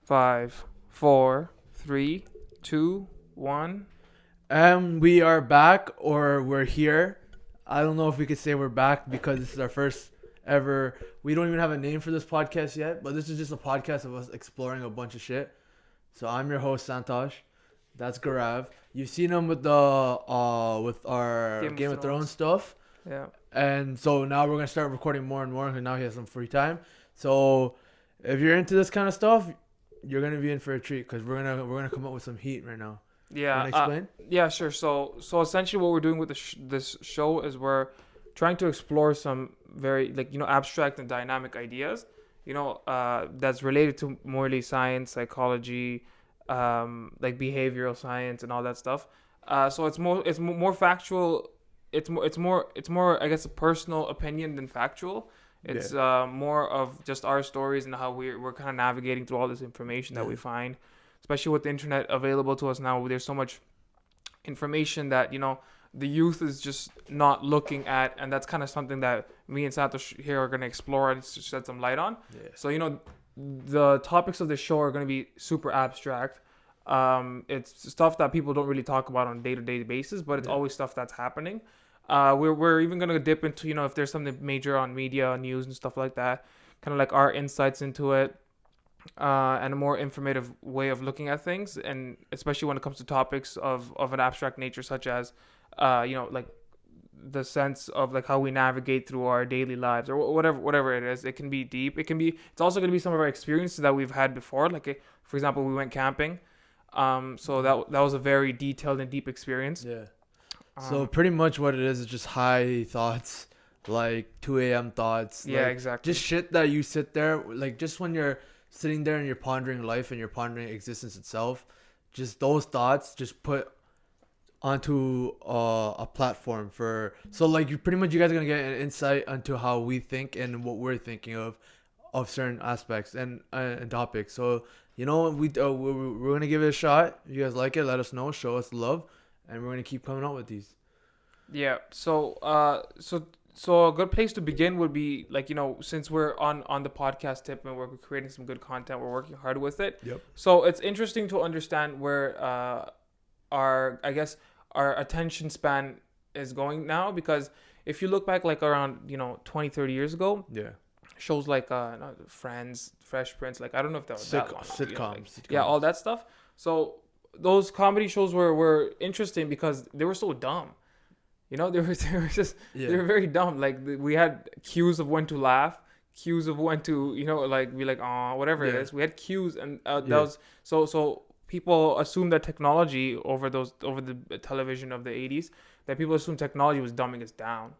Five, four, three, two, one. And we are back, or we're here. I don't know if we could say we're back because this is our first ever. We don't even have a name for this podcast yet, but this is just a podcast of us exploring a bunch of shit. So I'm your host Shanthosh. That's Gaurav. You've seen him with our Game of Game of Thrones Thrones. stuff, Yeah. and so now we're gonna start recording more and more. And now he has some free time. So if you're into this kind of stuff, you're gonna be in for a treat because we're gonna come up with some heat right now. You Yeah. wanna explain? Yeah. Sure. So essentially, what we're doing with this show is we're trying to explore some very abstract and dynamic ideas. That's related to morally science, psychology, like behavioral science and all that stuff. So it's more factual. It's more I guess a personal opinion than factual. It's Yeah. more of just our stories and how we're kind of navigating through all this information that Yeah. we find, especially with the internet available to us now. There's so much information that the youth is just not looking at, and that's kind of something that me and Santosh here are going to explore and shed some light on. Yeah. So the topics of the show are going to be super abstract. It's stuff that people don't really talk about on a day-to-day basis, but it's Yeah. always stuff that's happening. We're even gonna dip into if there's something major on media, news, and stuff like that, kind of like our insights into it, and a more informative way of looking at things, and especially when it comes to topics of an abstract nature, such as, like the sense of like how we navigate through our daily lives or whatever it is. It can be deep. It's also going to be some of our experiences that we've had before. Like, for example, we went camping. So that was a very detailed and deep experience. Yeah. So Um, pretty much what it is just high thoughts, like 2 a.m. thoughts, yeah, like exactly. just shit that you sit there, like just when you're sitting there and you're pondering life and you're pondering existence itself, just those thoughts just put onto a platform for, so like you guys are gonna get an insight into how we think and what we're thinking of certain aspects and topics. So we're gonna give it a shot. If you guys like it, let us know, show us love, and we're gonna keep coming out with these. Yeah. So a good place to begin would be like since we're on the podcast tip and we're creating some good content, we're working hard with it. Yep. So it's interesting to understand where our I guess our attention span is going now, because if you look back like around 20, 30 years ago, Yeah. shows like Friends, Fresh Prince, like I don't know if that was that long, Sitcoms. yeah, all that stuff. So those comedy shows were interesting because they were so dumb. They were very dumb. Like we had cues of when to laugh, cues of when to like be like oh whatever it Yeah. is. We had cues, and that Yeah. was so people assume that technology over the television of the 80s, that people assume technology was dumbing us down,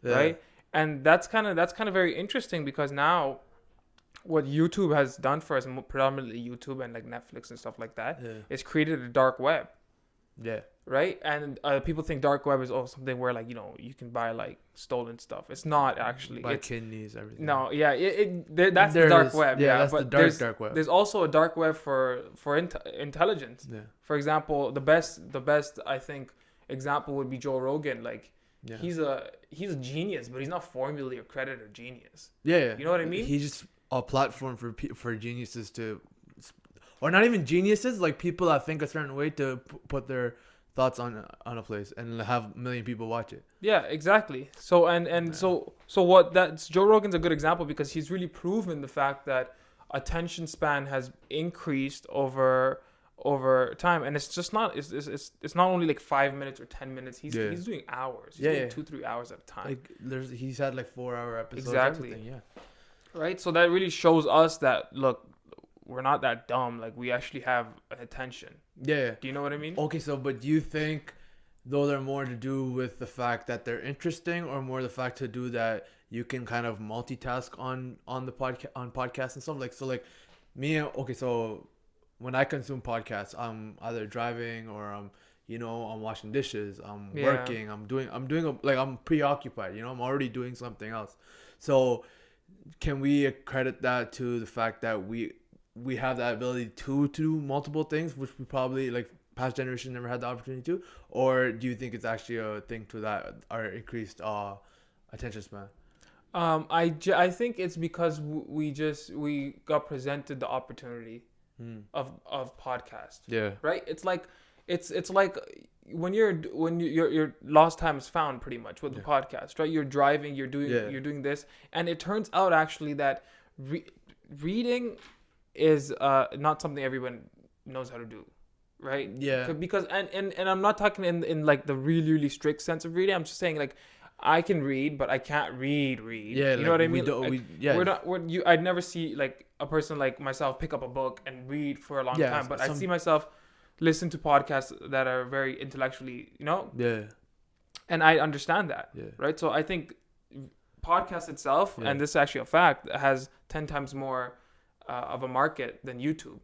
Yeah. right? And that's kind of very interesting, because now what YouTube has done for us, predominantly YouTube and like Netflix and stuff like that, Yeah. is created a dark web, Yeah. right? And people think dark web is something where like you can buy like stolen stuff. It's not actually. My It's kidneys, everything. no, yeah, that's the There dark is- web. yeah, Yeah, that's but the dark web. there's also a dark web for intelligence. Yeah. For example, the best I think example would be Joe Rogan. Like Yeah. he's a genius, but he's not formally accredited a genius. Yeah. You know what I mean? He's just a platform for geniuses to, or not even geniuses, like people that think a certain way to put their thoughts on a place and have a million people watch it. Yeah, exactly. So Yeah. so what that's Joe Rogan's a good example, because he's really proven the fact that attention span has increased over time, and it's just not it's not only like 5 minutes or 10 minutes. He's Yeah. he's doing hours. He's Yeah, doing yeah. 2-3 hours at a time. Like he's had like 4 hour episodes. Exactly. Everything, yeah. Right? So that really shows us that look, we're not that dumb. Like we actually have attention. Yeah. Do you know what I mean? Okay, so but do you think though they're more to do with the fact that they're interesting, or more the fact to do that you can kind of multitask on the podcasts and stuff, like, so like me, okay, so when I consume podcasts, I'm either driving or I'm washing dishes, I'm Yeah. working, like I'm preoccupied, I'm already doing something else. So can we accredit that to the fact that we have that ability to do multiple things, which we probably, like, past generations never had the opportunity to? Or do you think it's actually a thing to that, our increased attention span? I think it's because we got presented the opportunity. of podcast. Yeah. Right? It's like when your lost time is found pretty much with the podcast, right? You're driving, you're doing this, and it turns out actually that reading is not something everyone knows how to do, right? Yeah. Because and I'm not talking in like the really really strict sense of reading. I'm just saying like I can read, but I can't read. Yeah, You know what I mean? I'd never see like a person like myself pick up a book and read for a long time, but I see myself listen to podcasts that are very intellectually, Yeah. and I understand that, Yeah. right? So I think podcast itself, and this is actually a fact, has 10 times more of a market than YouTube.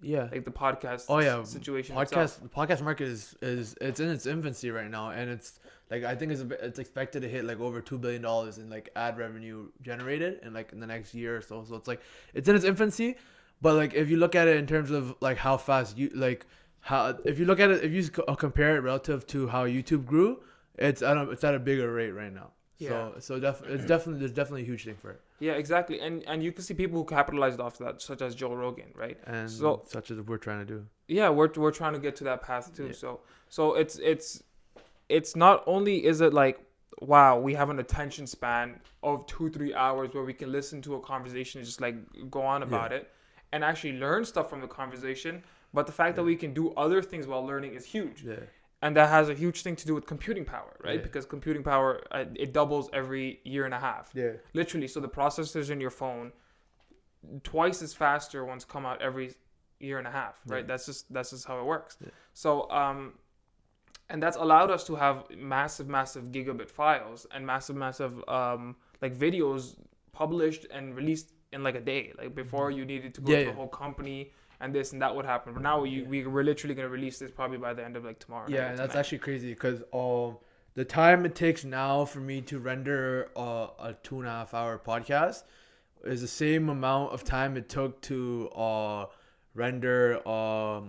Yeah. Like the podcast situation itself. The podcast market is it's in its infancy right now, and it's like I think it's expected to hit like over $2 billion in like ad revenue generated in like in the next year or so. So it's like it's in its infancy, but like if you look at it in terms of like how fast if you compare it relative to how YouTube grew, it's at a bigger rate right now. Yeah. So there's definitely a huge thing for it. Yeah, exactly. And you can see people who capitalized off that, such as Joe Rogan, right? And so, such as we're trying to do. Yeah, we're trying to get to that path too. Yeah. So it's not only is it like, wow, we have an attention span of 2-3 hours where we can listen to a conversation and just like go on about it and actually learn stuff from the conversation, but the fact that we can do other things while learning is huge. Yeah. And that has a huge thing to do with computing power, right? Yeah. Because computing power, it doubles every year and a half. Yeah. Literally. So the processors in your phone, twice as faster ones come out every year and a half, right? Yeah. That's just how it works. Yeah. So, and that's allowed us to have massive gigabit files and massive like videos published and released in like a day. Like before you needed to go to a whole company and this and that would happen, but now we're literally going to release this probably by the end of like tomorrow. Yeah, and that's actually crazy because the time it takes now for me to render a 2.5 hour podcast is the same amount of time it took to render a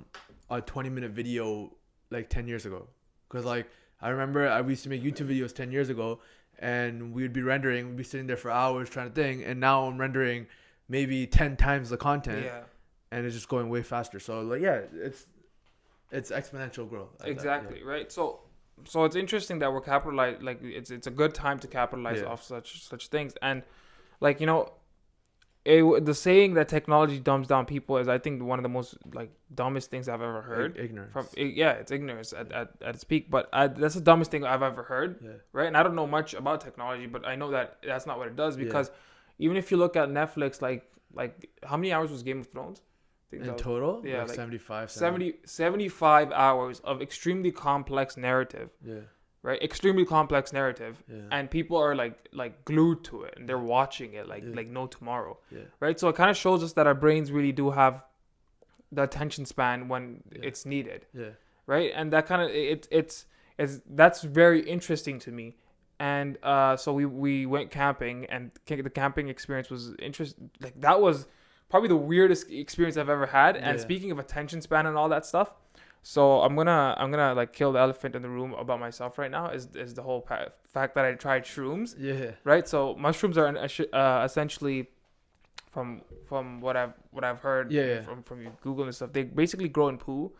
20-minute video like 10 years ago. Because like I remember I used to make YouTube videos 10 years ago, and we'd be sitting there for hours trying to think, and now I'm rendering maybe 10 times the content. Yeah. And it's just going way faster. So like it's exponential growth. Exactly, right? So it's interesting that we're capitalized. Like it's a good time to capitalize off such things. And like the saying that technology dumbs down people is, I think, one of the most like dumbest things I've ever heard. Ignorance. It's ignorance at its peak. But that's the dumbest thing I've ever heard. Yeah. Right? And I don't know much about technology, but I know that that's not what it does, because even if you look at Netflix, like how many hours was Game of Thrones? In total? Yeah, like 75. 75 hours of extremely complex narrative. Yeah. Right? Extremely complex narrative. Yeah. And people are like glued to it, and they're watching it like no tomorrow. Yeah. Right? So it kind of shows us that our brains really do have the attention span when it's needed. Yeah. Right? And that kind of that's very interesting to me. And so we went camping, and the camping experience was interesting. Like that was probably the weirdest experience I've ever had. And speaking of attention span and all that stuff, so I'm gonna like kill the elephant in the room about myself right now is the whole fact that I tried shrooms. Yeah. Right. So mushrooms are essentially, from what I've heard from Google and stuff, they basically grow in poo,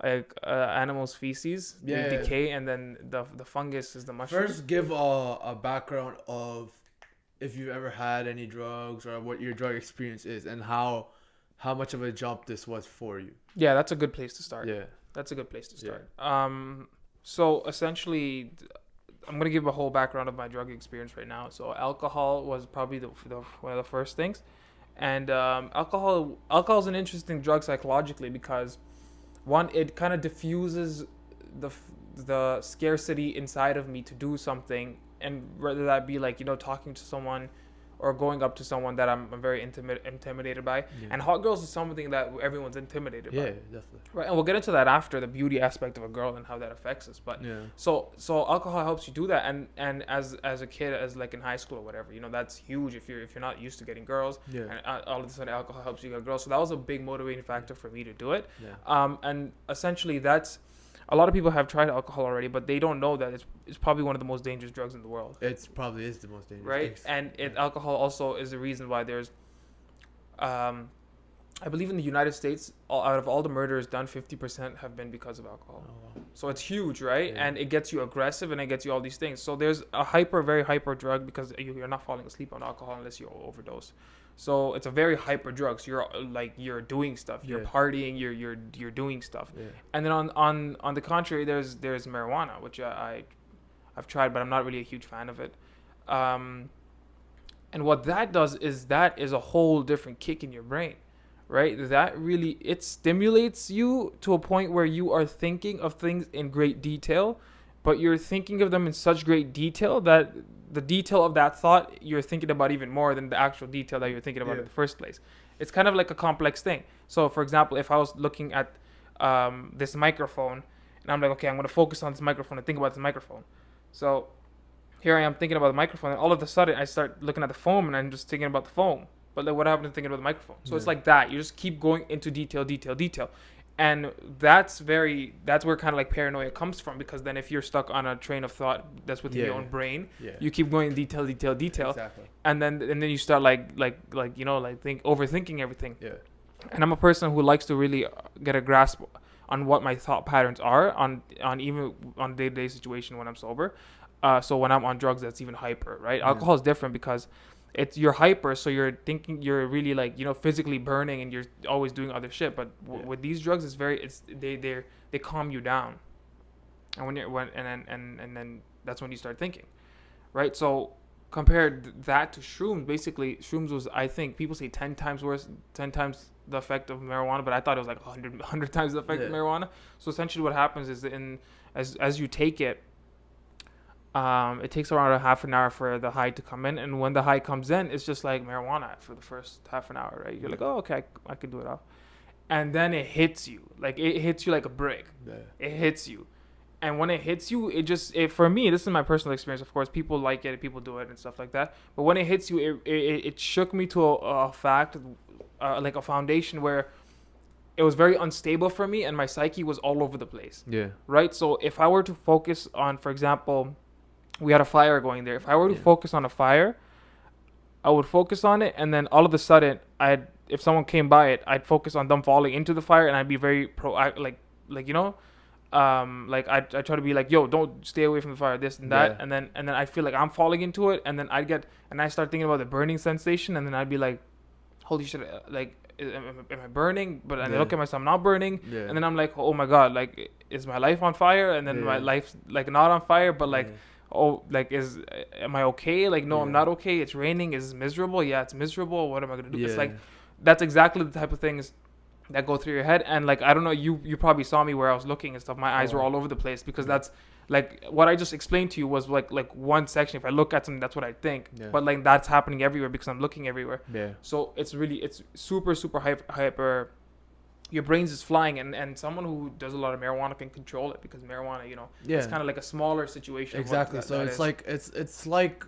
like animals' feces. They decay, and then the fungus is the mushroom. First, give a background of if you've ever had any drugs or what your drug experience is, and how much of a jump this was for you. Yeah, that's a good place to start. Yeah. That's a good place to start. So essentially, I'm going to give a whole background of my drug experience right now. So alcohol was probably one of the first things. And alcohol is an interesting drug psychologically because, one, it kind of diffuses the scarcity inside of me to do something, and whether that be like talking to someone or going up to someone that I'm very intimidated by. Yeah. And hot girls is something that everyone's intimidated by. Yeah, definitely. Right, and we'll get into that after, the beauty aspect of a girl and how that affects us. But so alcohol helps you do that, and as a kid, as like in high school or whatever, that's huge if you're not used to getting girls. Yeah. And all of a sudden alcohol helps you get girls. So that was a big motivating factor for me to do it. Yeah. And essentially that's. A lot of people have tried alcohol already, but they don't know that it's probably one of the most dangerous drugs in the world. It probably is the most dangerous. Right? And alcohol also is the reason why there's I believe in the United States, out of all the murders done, 50% have been because of alcohol. Oh, wow. So it's huge, right? Yeah. And it gets you aggressive and it gets you all these things. So there's a very hyper drug because you're not falling asleep on alcohol unless you overdose. So it's a very hyper drug. So you're doing stuff, you're Yeah. partying, you're doing stuff. Yeah. And then on the contrary, there's marijuana, which I've tried, but I'm not really a huge fan of it. Um, and what that is a whole different kick in your brain, right? That really, it stimulates you to a point where you are thinking of things in great detail, but you're thinking of them in such great detail that the detail of that thought you're thinking about even more than the actual detail that you're thinking about in the first place. It's kind of like a complex thing. So for example, if I was looking at this microphone and I'm like, okay, I'm going to focus on this microphone and think about this microphone. So here I am thinking about the microphone, and all of a sudden I start looking at the foam, and I'm just thinking about the foam. But like, what happened to thinking about the microphone? So it's like that. You just keep going into detail, and that's where kind of like paranoia comes from. Because then if you're stuck on a train of thought that's within your own brain, you keep going detail, Exactly. and then you start overthinking everything. Yeah. And I'm a person who likes to really get a grasp on what my thought patterns are on even on day-to-day situation when I'm sober. So when I'm on drugs, that's even hyper, right? Alcohol is different because you're hyper, so you're thinking, you're really like, physically burning, and you're always doing other shit. But with these drugs, they calm you down, and then that's when you start thinking, right? So compared that to shrooms, basically shrooms was, I think people say 10 times worse, 10 times the effect of marijuana, but I thought it was like 100 times the effect of marijuana. So essentially what happens is as you take it, it takes around a half an hour for the high to come in, and when the high comes in, it's just like marijuana for the first half an hour, right? You're like, oh, okay, I could do it all, and then it hits you like a brick. It hits you, and when it hits you, for me, this is my personal experience. Of course, people like it, people do it, and stuff like that. But when it hits you, it shook me to a fact, like a foundation where it was very unstable for me, and my psyche was all over the place. Yeah. Right. So if I were to focus on, for example, we had a fire going there. If I were to focus on a fire, I would focus on it, and then all of a sudden, if someone came by it, I'd focus on them falling into the fire, and I'd be very I try to be like, yo, don't stay away from the fire, this and that, and then I feel like I'm falling into it, and then I start thinking about the burning sensation, and then I'd be like, holy shit, like, am I burning? But I look at myself, I'm not burning, and then I'm like, oh my god, like, is my life on fire? And then my life's like not on fire, but like. Oh, like, am I okay? Like, no, I'm not okay. It's raining. Is miserable? Yeah, it's miserable. What am I gonna do? It's like, that's exactly the type of things that go through your head. And like, I don't know, you probably saw me where I was looking and stuff. My eyes were all over the place because that's like what I just explained to you was like one section. If I look at something, that's what I think. But like, that's happening everywhere because I'm looking everywhere. So it's super hyper. Your brain's just flying, and someone who does a lot of marijuana can control it, because marijuana, it's kind of like a smaller situation. Exactly. So it's like it's like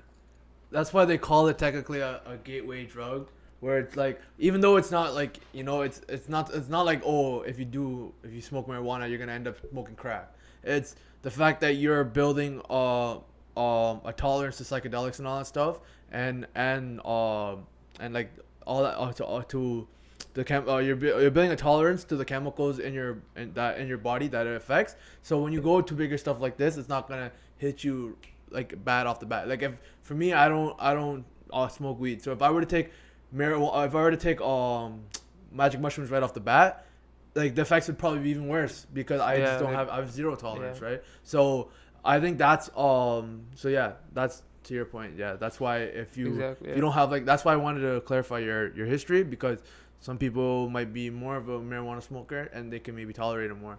that's why they call it technically a gateway drug, where it's like, even though it's not like, it's not like, oh, if you smoke marijuana, you're gonna end up smoking crack. It's the fact that you're building a tolerance to psychedelics and all that stuff, and like all that to the you're building a tolerance to the chemicals in your body that it affects. So when you go to bigger stuff like this, it's not gonna hit you like bad off the bat. Like, if for me, I don't smoke weed. So if I were to take marijuana, if I were to take magic mushrooms right off the bat, like, the effects would probably be even worse, because I have zero tolerance, right? So I think that's that's to your point. Yeah, that's why if you don't have, like, that's why I wanted to clarify your history, because some people might be more of a marijuana smoker and they can maybe tolerate it more.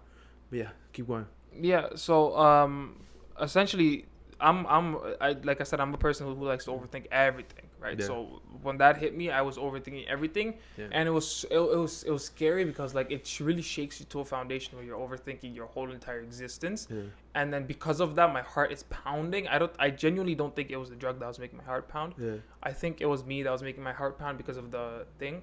But yeah, keep going. Yeah. So essentially, like I said, I'm a person who likes to overthink everything, right? Yeah. So when that hit me, I was overthinking everything, and it was scary, because like, it really shakes you to a foundation where you're overthinking your whole entire existence, and then because of that, my heart is pounding. I genuinely don't think it was the drug that was making my heart pound. I think it was me that was making my heart pound because of the thing,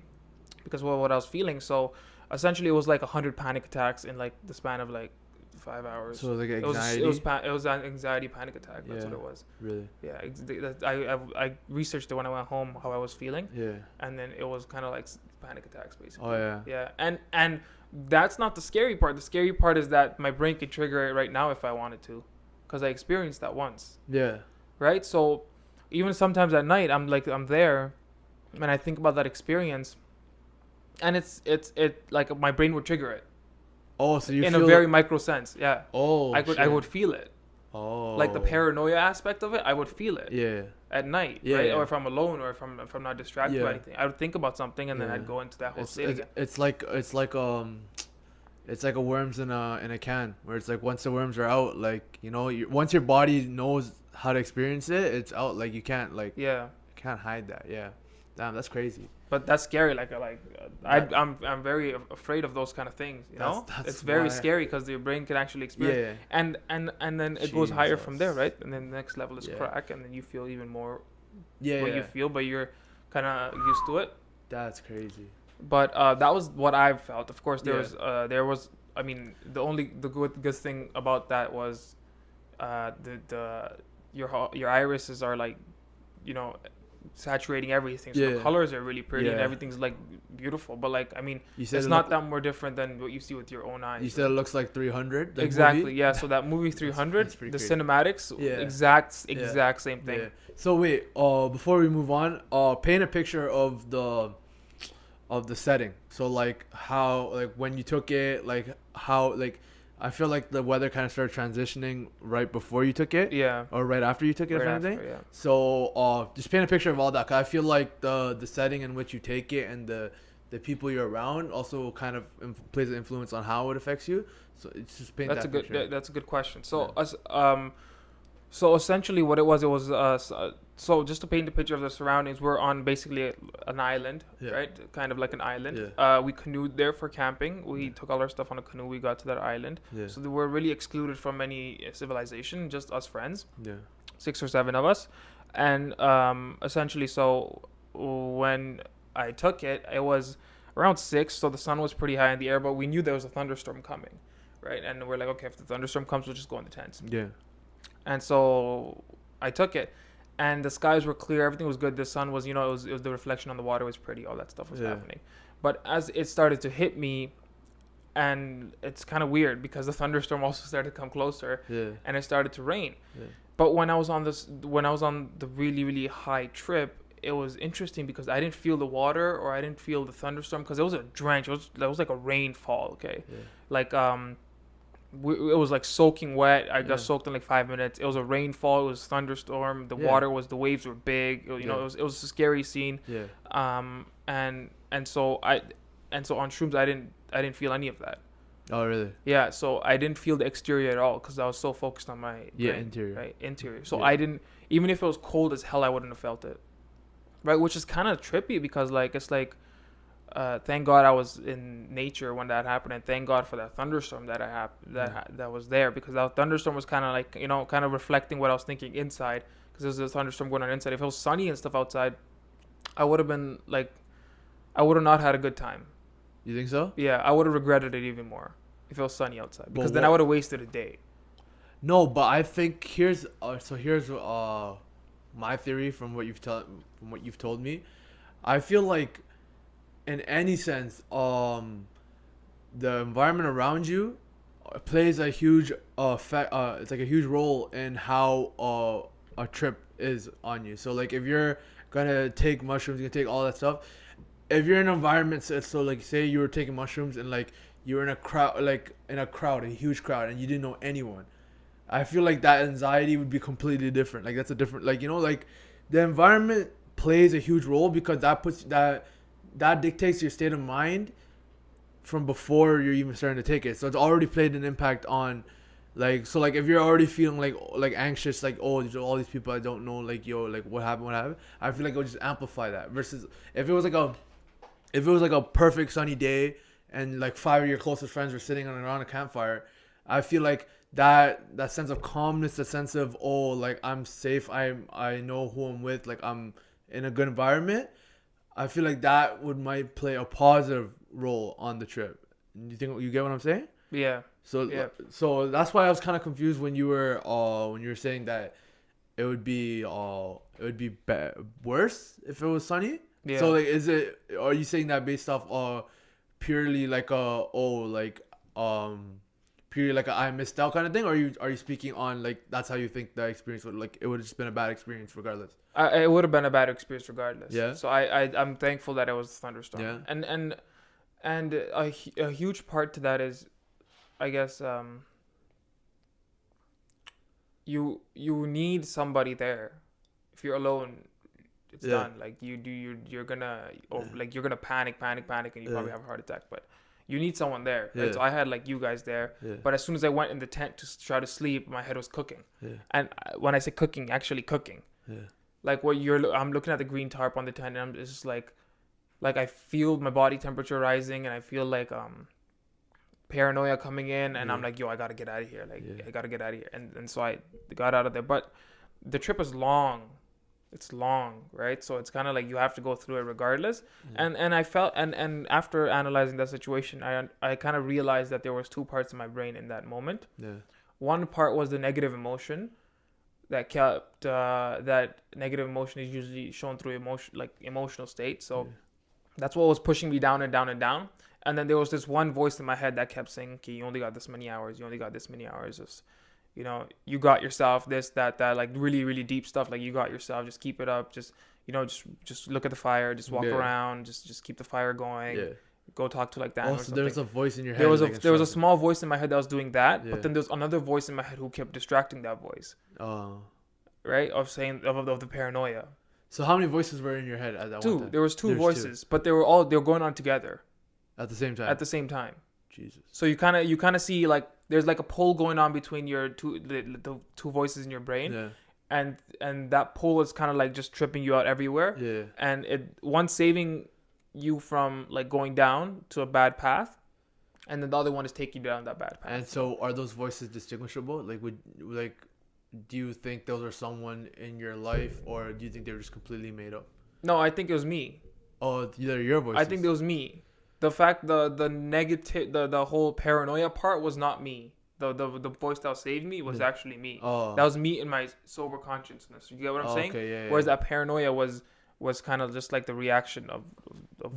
because of what I was feeling. So essentially, it was like 100 panic attacks in like the span of like 5 hours. So like It anxiety. was an anxiety panic attack. That's what Yeah. it was. Really. Yeah, I researched it when I went home how I was feeling, Yeah. and then it was kind of like panic attacks basically. Oh yeah. Yeah, and that's not the scary part. The scary part is that my brain could trigger it right now if I wanted to, because I experienced that once. Yeah. Right. So even sometimes at night, I'm there, and I think about that experience, and it like my brain would trigger it Oh, so you in feel a very micro sense. Yeah, Oh, I would feel it. Oh. Like the paranoia aspect of it, I would feel it. Yeah. At night, Yeah, right? yeah. Or if I'm alone, or if I'm not distracted by Yeah. anything, I would think about something, and then Yeah. I'd go into that whole It's state again. it's like a worms in a can, where it's like once the worms are out, like once your body knows how to experience it, it's out. Like you can't Yeah, can't hide that. Yeah. Damn, that's crazy. but that's scary. That- I'm very afraid of those kind of things. You know, That's it's very why- scary because your brain can actually experience. Yeah. And then it goes higher from there, Jesus. right? And then the next level is Yeah. crack, and then you feel even more Yeah. what Yeah. you feel, but you're kind of used to it. That's crazy. But that was what I felt. Of course, Yeah. there was. I mean, the good thing about that was, the your irises are like, you know, saturating everything. So the Yeah. colors are really pretty and Yeah. everything's like beautiful. But like, I mean, You said it's it not look- that more different than what you see with your own eyes. You said it looks like 300. The Exactly. movie? Yeah. So that movie 300, that's pretty the crazy. cinematics, Yeah. exact same thing. Yeah. So wait, before we move on, paint a picture of the setting. So like how, like when you took it, like how, like I feel like the weather kind of started transitioning right before you took it, Yeah. or right after you took it, Right if anything. after, yeah. So just paint a picture of all that. 'Cause I feel like the setting in which you take it and the people you're around also kind of plays an influence on how it affects you. So it's just paint That's that a good. picture. That's a good question. So Yeah. us so essentially what it was so just to paint the picture of the surroundings, we're on basically an island, Yeah. right? Kind of like an island. Yeah. We canoed there for camping. We took all our stuff on a canoe. We got to that island. Yeah. So we're really excluded from any civilization. Just us friends, Yeah. 6 or 7 of us, and essentially, so when I took it, it was around 6, so the sun was pretty high in the air, but we knew there was a thunderstorm coming, right? And we're like, okay, if the thunderstorm comes, we'll just go in the tents. Yeah. And so I took it, and the skies were clear. Everything was good. The sun was, it was the reflection on the water was pretty. All that stuff was Yeah. happening. But as it started to hit me, and it's kind of weird because the thunderstorm also started to come closer, Yeah. and it started to rain. Yeah. But when I was on the really, really high trip, it was interesting because I didn't feel the water or I didn't feel the thunderstorm because it was a drench. That was like a rainfall. Okay, Yeah. like it was like soaking wet. I got Yeah. soaked in like 5 minutes. It was a rainfall. It was thunderstorm. The Yeah. the waves were big. Yeah. It was a scary scene. Yeah. And so on shrooms I didn't feel any of that. Oh really? Yeah, so I didn't feel the exterior at all because I was so focused on my Yeah, brain, interior. right? Interior. So Yeah. I didn't, even if it was cold as hell, I wouldn't have felt it, right? Which is kind of trippy because like it's like, thank God I was in nature when that happened, and thank God for that thunderstorm that was there, because that thunderstorm was kind of like, kind of reflecting what I was thinking inside, because there was a thunderstorm going on inside. If it was sunny and stuff outside, I would have been like, I would have not had a good time. You think so? Yeah, I would have regretted it even more if it was sunny outside, because But then I would have wasted a day. No, but I think here's my theory from what you've told me. I feel like in any sense, the environment around you plays a huge it's like a huge role in how a trip is on you. So like if you're gonna take mushrooms, you're gonna take all that stuff. If you're in an environment, so like say you were taking mushrooms and like you were in a crowd, a huge crowd, and you didn't know anyone, I feel like that anxiety would be completely different. Like that's a different, like like the environment plays a huge role, because that dictates your state of mind from before you're even starting to take it. So it's already played an impact on, like, so like if you're already feeling like anxious, like, oh, there's all these people I don't know, like, yo, like what happened, I feel like it would just amplify that. Versus if it was like a perfect sunny day and like 5 of your closest friends were sitting around a campfire, I feel like that sense of calmness, the sense of, oh, like I'm safe, I know who I'm with, like I'm in a good environment, I feel like that might play a positive role on the trip. You think you get what I'm saying? Yeah. So Yeah. so that's why I was kind of confused when you were saying that it would be worse if it was sunny. So Yeah. like, are you saying that based off purely like um purely like I missed out kind of thing, or are you speaking on like that's how you think the experience would, like, it would have just been a bad experience regardless? It would have been a bad experience regardless. Yeah. So I'm thankful that it was a thunderstorm. Yeah. And a huge part to that is, I guess, you need somebody there. If you're alone, it's Yeah. done. Like you're gonna like you're gonna panic, and you probably Yeah. have a heart attack. But you need someone there, right? Yeah. So I had like you guys there, Yeah. but as soon as I went in the tent to try to sleep, my head was cooking. Yeah. And when I say cooking, actually cooking. Yeah. Like I'm looking at the green tarp on the tent, and I'm just like I feel my body temperature rising, and I feel like paranoia coming in, and I'm Yeah. like, yo, I gotta get out of here. Like Yeah. I gotta get out of here, and so I got out of there. But the trip is long. It's long, right? So it's kind of like you have to go through it regardless. Yeah. And I felt and after analyzing that situation, I kind of realized that there was two parts of my brain in that moment. Yeah. One part was the negative emotion that kept that negative emotion is usually shown through emotional state. So Yeah. that's what was pushing me down and down and down. And then there was this one voice in my head that kept saying, okay, you only got this many hours. You only got this many hours. Just, you got yourself this, that, like really, really deep stuff. Like you got yourself, just keep it up. Just, just look at the fire, just walk Yeah. around, just keep the fire going. Yeah. Go talk to like Dan or Also, something. there's a voice in your head. There was like, there was a instructing. small voice in my head that was doing that, Yeah. but then there's another voice in my head who kept distracting that voice, Oh. right? Of saying of the paranoia. So how many voices were in your head at that one Two. time? There was two There's voices, but they were going on together at the same time. at the same time. Jesus. So you kind of see like there's like a pull going on between your the two voices in your brain, Yeah. and that pull is kind of like just tripping you out everywhere. Yeah. And one saving you from like going down to a bad path, and then the other one is taking you down that bad path. And so, are those voices distinguishable? Do you think those are someone in your life, or do you think they're just completely made up? No, I think it was me. Oh, they're your voices. I think it was me. The fact the negative the whole paranoia part was not me. The voice that saved me was Yeah. actually me. Oh. That was me in my sober consciousness. You get what I'm saying? Okay. Yeah. Whereas that paranoia was kind of just like the reaction of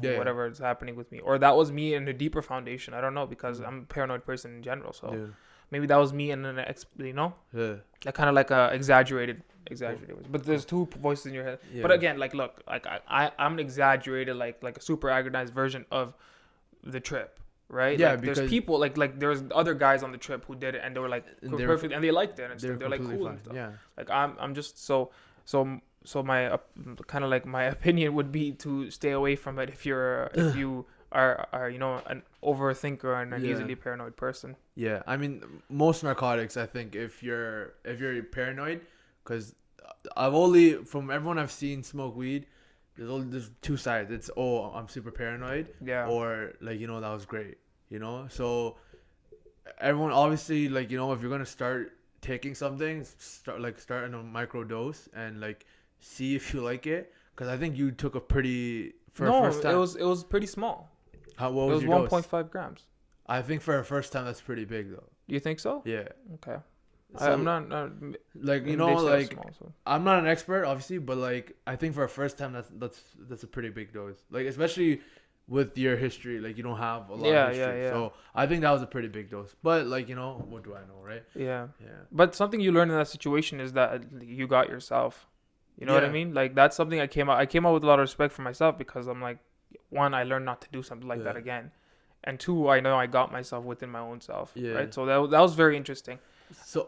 Yeah. whatever is happening with me, or that was me in a deeper foundation. I don't know, because I'm a paranoid person in general. So Yeah. maybe that was me in Yeah. like kind of like a exaggerated. But there's two voices in your head. Yeah. But again, like look, like I'm an exaggerated like a super agonized version of the trip, right? Yeah, like, there's because- people like there's other guys on the trip who did it, and they were like And they were- perfect, and they liked it, and They're stuff. They're like completely cool fine. and stuff. Yeah. Like I'm just so my kind of like my opinion would be to stay away from it if you are an overthinker and an Yeah. easily paranoid person. Yeah, I mean, most narcotics, I think, if you're paranoid, because from everyone I've seen smoke weed, there's two sides. It's, oh, I'm super paranoid, Yeah. or like, that was great, So everyone obviously, like, if you're gonna start taking something, start in a micro dose and like see if you like it, because I think you took a pretty for a first time. it was pretty small. What It was was your dose? 1.5 grams. I think for a first time that's pretty big though. Do you think so? Yeah. Okay. So, I'm not. like, they say it was like, small, so. I'm not an expert, obviously, but like I think for a first time, that's a pretty big dose. Like, especially with your history, like you don't have a lot Yeah, of history, yeah. so I think that was a pretty big dose. But like, what do I know, right? Yeah. Yeah, But something you learn in that situation is that you got yourself. You know what I Yeah. mean? Like that's something I came out with a lot of respect for myself, because I'm like, one, I learned not to do something like that Yeah. again, and two, I know I got myself within my own self. Yeah. Right. So that was very interesting. So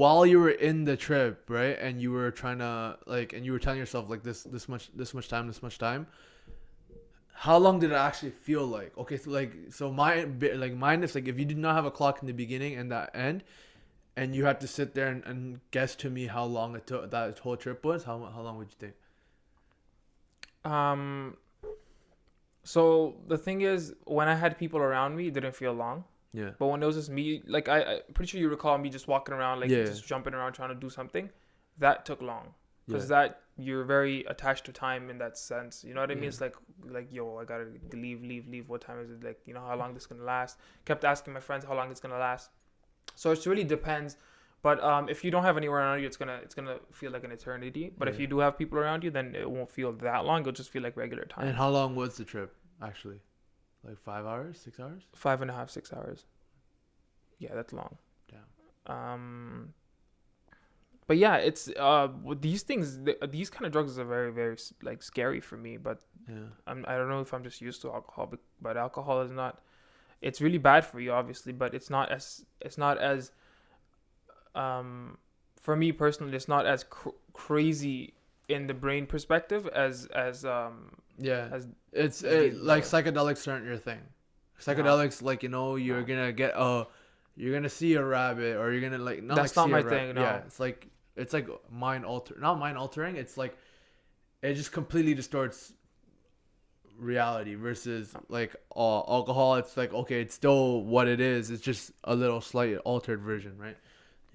while you were in the trip, right, and you were trying to and you were telling yourself like this much time. How long did it actually feel like? Okay, so mine is like, if you did not have a clock in the beginning and the end, and you had to sit there and guess to me how long it took, that whole trip was, how long would you think? So the thing is, when I had people around me, it didn't feel long. Yeah. But when it was just me, like I'm pretty sure you recall me just walking around, like Yeah. just jumping around trying to do something, that took long. because Yeah. that you're very attached to time in that sense. You know what I mean? Yeah. It's like yo, I gotta leave. What time is it? Like, how long this gonna last? Kept asking my friends how long it's gonna last. So it really depends. But if you don't have anyone around you, it's gonna feel like an eternity. But if Yeah. you do have people around you, then it won't feel that long. It'll just feel like regular And time. how long was the trip actually? Like 5 hours, 6 hours? 5.5, 6 hours. Yeah, that's long. Damn. But yeah, it's with these things, these kind of drugs are very, very like scary for me. But Yeah. I don't know if I'm just used to alcohol, but alcohol is not. It's really bad for you, obviously, but it's not as for me personally, it's not as crazy in the brain perspective Yeah. as It's these like drugs. psychedelics aren't your thing. No, Psychedelics, like, you're no, gonna get you're gonna see a rabbit, or you're gonna like not like that's not see a my rabbit. thing. Yeah, No, it's like not mind altering. It's like it just completely distorts reality versus like alcohol. It's like, okay, it's still what it is. It's just a little slight altered version, right?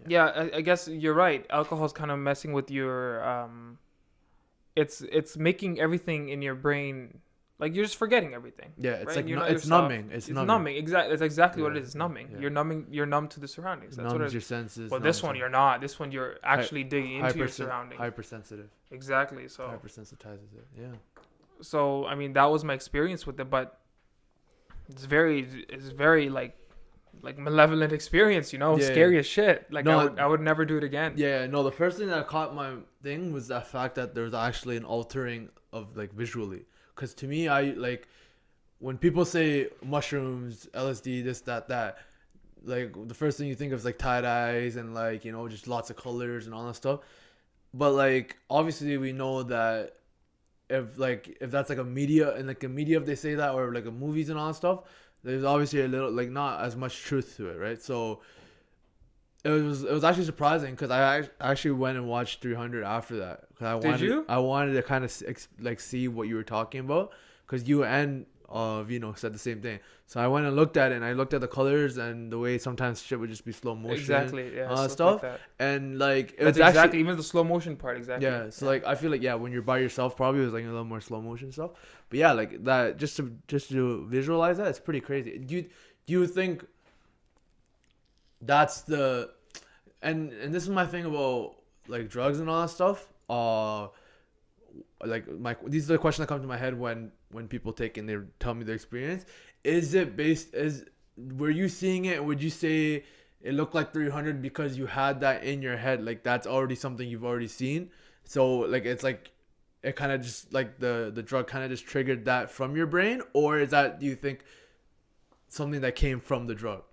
Yeah. yeah, I guess you're right. Alcohol's kind of messing with your it's making everything in your brain like you're just forgetting everything, Yeah, it's right? like You're no, not it's yourself. numbing. It's It's numbing. numbing. Exactly. That's exactly what Yeah, it is. It's yeah, numbing. yeah. You're numbing. You're numb to the surroundings. It That's what it numbs is. your senses. Well, this Numbs one them. you're not. This one you're actually digging into your surroundings. Hypersensitive. Exactly. So Hypersensitizes it. Yeah. I mean that was my experience with it, but it's very like malevolent experience. Yeah. Scary as shit. Like I would No. I would never do it again. Yeah. No. The first thing that caught my thing was the fact that there's actually an altering of like visually. Because to me, I like when people say mushrooms, LSD, this, that. Like the first thing you think of is like tie dyes and like just lots of colors and all that stuff. But like obviously we know that if that's like a media and like a media if they say that or like a movies and all that stuff, there's obviously a little like not as much truth to it, right? So it was actually surprising because actually went and watched 300 after that because Did you? I wanted to kind of like see what you were talking about because you and said the same thing. So I went and looked at it and I looked at the colors and the way sometimes shit would just be slow motion, Exactly. Yeah. Stuff like stuff, that. and like it That's was exactly actually even the slow motion part. Exactly. yeah. So Yeah. like I feel like when you're by yourself, probably it was like a little more slow motion stuff. But yeah, like that just to visualize that, it's pretty crazy. Do you think that's the and this is my thing about like drugs and all that stuff. Like these are the questions that come to my head when people take and they tell me their experience. Is it based? Were you seeing it? Would you say it looked like 300 because you had that in your head? Like that's already something you've already seen. So like it's like it kind of just like the drug kind of just triggered that from your brain, or is that, do you think, something that came from the drug?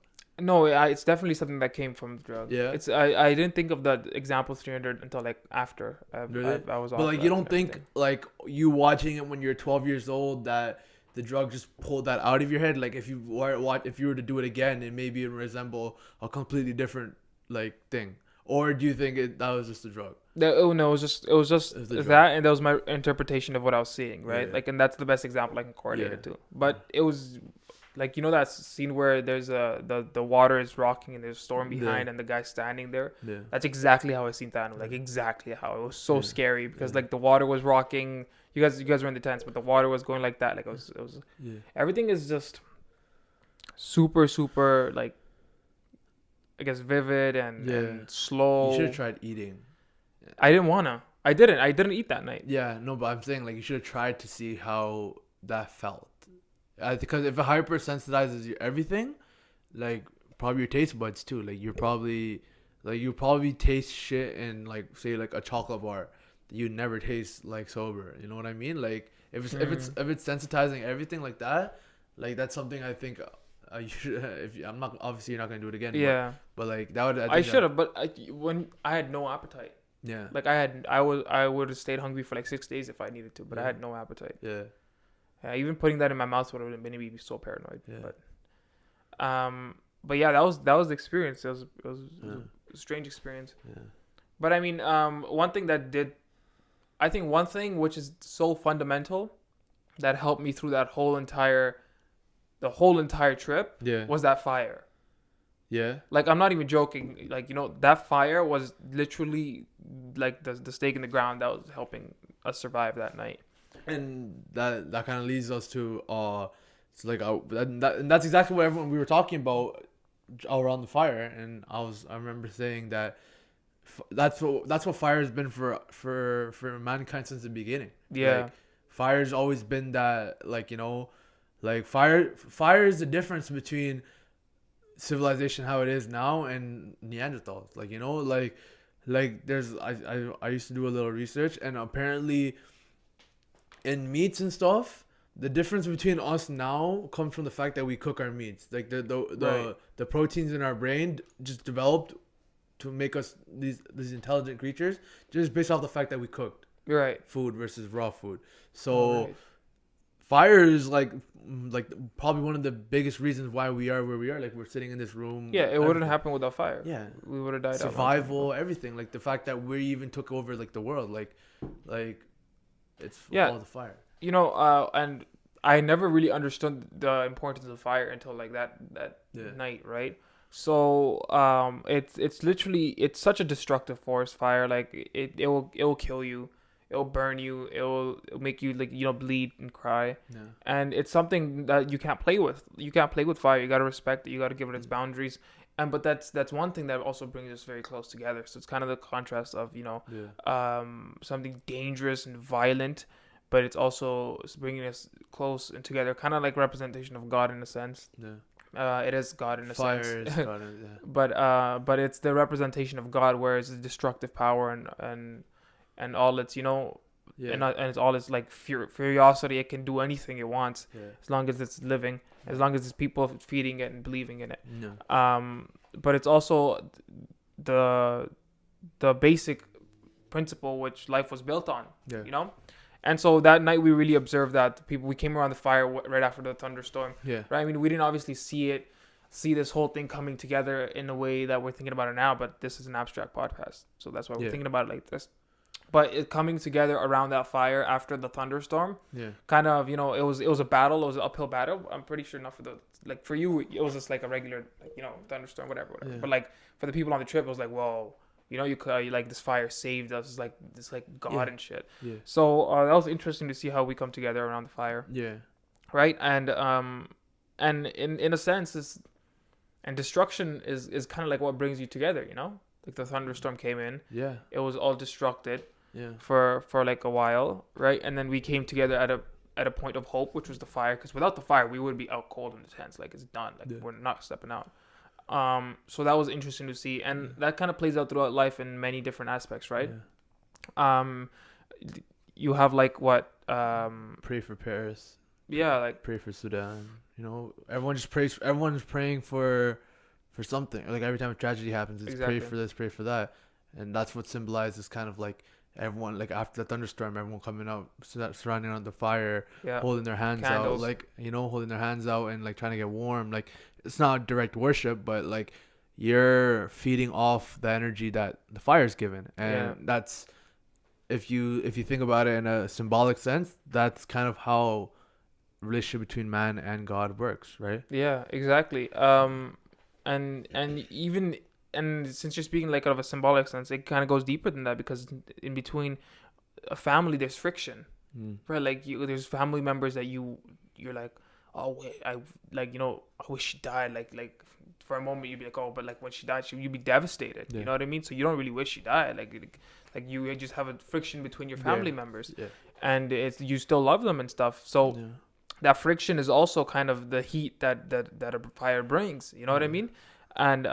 No, it's definitely something that came from the drug. Yeah. I didn't think of the example 300 until like after Really? I was But off like you drugs don't and think everything. like you watching it when you're 12 years old that the drug just pulled that out of your head? Like if you were to do it again, it maybe it resemble a completely different like thing. Or do you think that was just a drug? Oh no, it was just It was the drug. that, and that was my interpretation of what I was seeing, right? Yeah. Like, and that's the best example I can correlate Yeah. it to. But it was like that scene where there's the water is rocking and there's a storm behind Yeah. and the guy's standing there. Yeah. That's exactly how I seen that. Like exactly how it was so Yeah. scary because Yeah. like the water was rocking. You guys were in the tents, but the water was going like that. Like it was Yeah. everything is just super super like I guess vivid and Yeah. and You slow. should have tried eating. I didn't wanna. I didn't eat that night. Yeah, no, but I'm saying like you should have tried to see how that felt. Because if it hypersensitizes you everything, like probably your taste buds too. Like you probably taste shit in like say like a chocolate bar that you never taste like sober. You know what I mean? Like if it's sensitizing everything like that, like that's something I think you should. I'm not, obviously you're not gonna do it again. Yeah, But like that would I I think should have, but when I had no appetite. yeah. Like I would have stayed hungry for like 6 days if I needed to, but I Yeah. had no appetite. Yeah. Yeah, even putting that in my mouth would have made me so paranoid. Yeah. But yeah, that was the experience. It was Yeah. a strange experience. Yeah. But I mean, one thing I think one thing which is so fundamental that helped me through the whole entire trip Yeah. was that fire. Yeah. Like, I'm not even joking. Like, that fire was literally like the stake in the ground that was helping us survive that night. And that kind of leads us to it's like and that's exactly what everyone we were talking about around the fire, and I remember saying that that's what fire has been for mankind since the beginning. Yeah. Like fire's always been that, like, like fire is the difference between civilization how it is now and Neanderthals. Like, there's I used to do a little research, and apparently in meats and stuff, the difference between us now comes from the fact that we cook our meats. Like Right. the proteins in our brain just developed to make us these intelligent creatures just based off the fact that we cooked Right. food versus raw food. All So right. fire is like probably one of the biggest reasons why we are where we are. Like, we're sitting in this room. Yeah, it wouldn't Everything. happen without fire. Yeah, We would have died out a long time survival, ago. everything. Like the fact that we even took over like the world. Like it's Yeah, all the fire. and I never really understood the importance of fire until like that Yeah. night, right? So it's literally, it's such a destructive force, fire. Like, it will kill you, it'll burn you, it'll make you, like, bleed and cry. Yeah. And it's something that you can't play with. You can't play with fire. You got to respect it. You got to give it its Mm. boundaries. But that's one thing that also brings us very close together. So it's kind of the contrast of Yeah. something dangerous and violent, but it's also bringing us close and together, kind of like representation of God in a sense. Yeah. It is God in a Fire sense, is got it. Yeah. but it's the representation of God, where it's destructive power and all its Yeah. and it's all its like curiosity. It can do anything it wants Yeah. as long as it's living, as long as it's people feeding it and believing in it. No. But it's also the basic principle which life was built on, Yeah. And so that night we really observed that we came around the fire right after the thunderstorm, Yeah. right? I mean, we didn't obviously see this whole thing coming together in a way that we're thinking about it now, but this is an abstract podcast, so that's why we're Yeah. thinking about it like this. But it coming together around that fire after the thunderstorm, Yeah. kind of, it was a battle. It was an uphill battle. I'm pretty sure not for you, it was just like a regular, like, thunderstorm, whatever. Yeah. But like for the people on the trip, it was like, whoa, you like, this fire saved us. It's like this, like, God Yeah. and shit. Yeah. So that was interesting to see how we come together around the fire, Yeah. right? And in a sense, and destruction is kind of like what brings you together. Like the thunderstorm came in, Yeah. it was all destructed Yeah. for like a while, right? And then we came together at a point of hope, which was the fire, because without the fire we would be out cold in the tents. Like, it's done. Like, Yeah. we're not stepping out. So that was interesting to see, and that kind of plays out throughout life in many different aspects, right? Yeah. You have like what Pray for Paris. yeah, like, Pray for Sudan. Everyone just prays. Everyone's praying for something. Like, every time a tragedy happens, it's Exactly. pray for this, pray for that, and that's what symbolizes kind of like everyone, like, after the thunderstorm, everyone coming out, surrounding on the fire, yeah, holding their hands Candles. out, like, holding their hands out and like trying to get warm. Like, it's not direct worship, but like you're feeding off the energy that the fire's given, and Yeah. that's, if you think about it in a symbolic sense, that's kind of how relationship between man and God works, right? Yeah, exactly. And even, and since you're speaking like out of a symbolic sense, it kind of goes deeper than that, because in between a family there's friction, Mm. right? Like, there's family members that you're like, oh wait, I wish she died. Like for a moment you'd be like, oh, but like when she died, you'd be devastated. Yeah. You know what I mean? So you don't really wish she died. Like you just have a friction between your family Yeah. members, Yeah. and it's, you still love them and stuff. So Yeah. that friction is also kind of the heat that a fire brings. You know what I Yeah. mean? And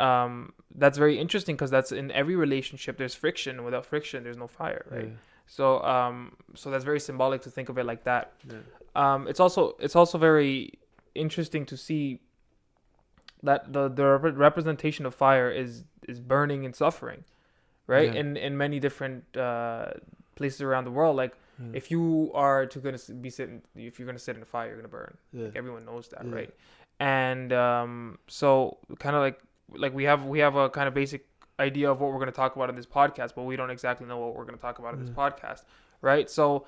that's very interesting, because that's in every relationship. There's friction. Without friction, there's no fire, right? So so that's very symbolic to think of it like that. Yeah. It's also very interesting to see that the representation of fire is burning and suffering, right? Yeah. In many different places around the world. Like, Yeah. if you are to if you're gonna sit in a fire, you're gonna burn. Yeah. Like, everyone knows that, Yeah. right? And so kind of like we have a kind of basic idea of what we're gonna talk about in this podcast, but we don't exactly know what we're gonna talk about in this podcast, right? So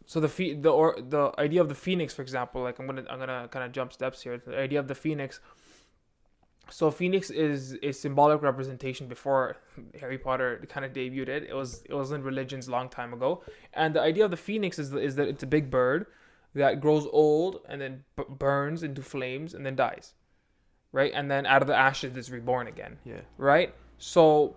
so the idea of the phoenix, for example, like I'm gonna kind of jump steps here. The idea of the phoenix So Phoenix is a symbolic representation before Harry Potter kind of debuted. It was in religions long time ago, and the idea of the phoenix is that it's a big bird that grows old and then burns into flames and then dies, right? And then out of the ashes is reborn again, Yeah. right? So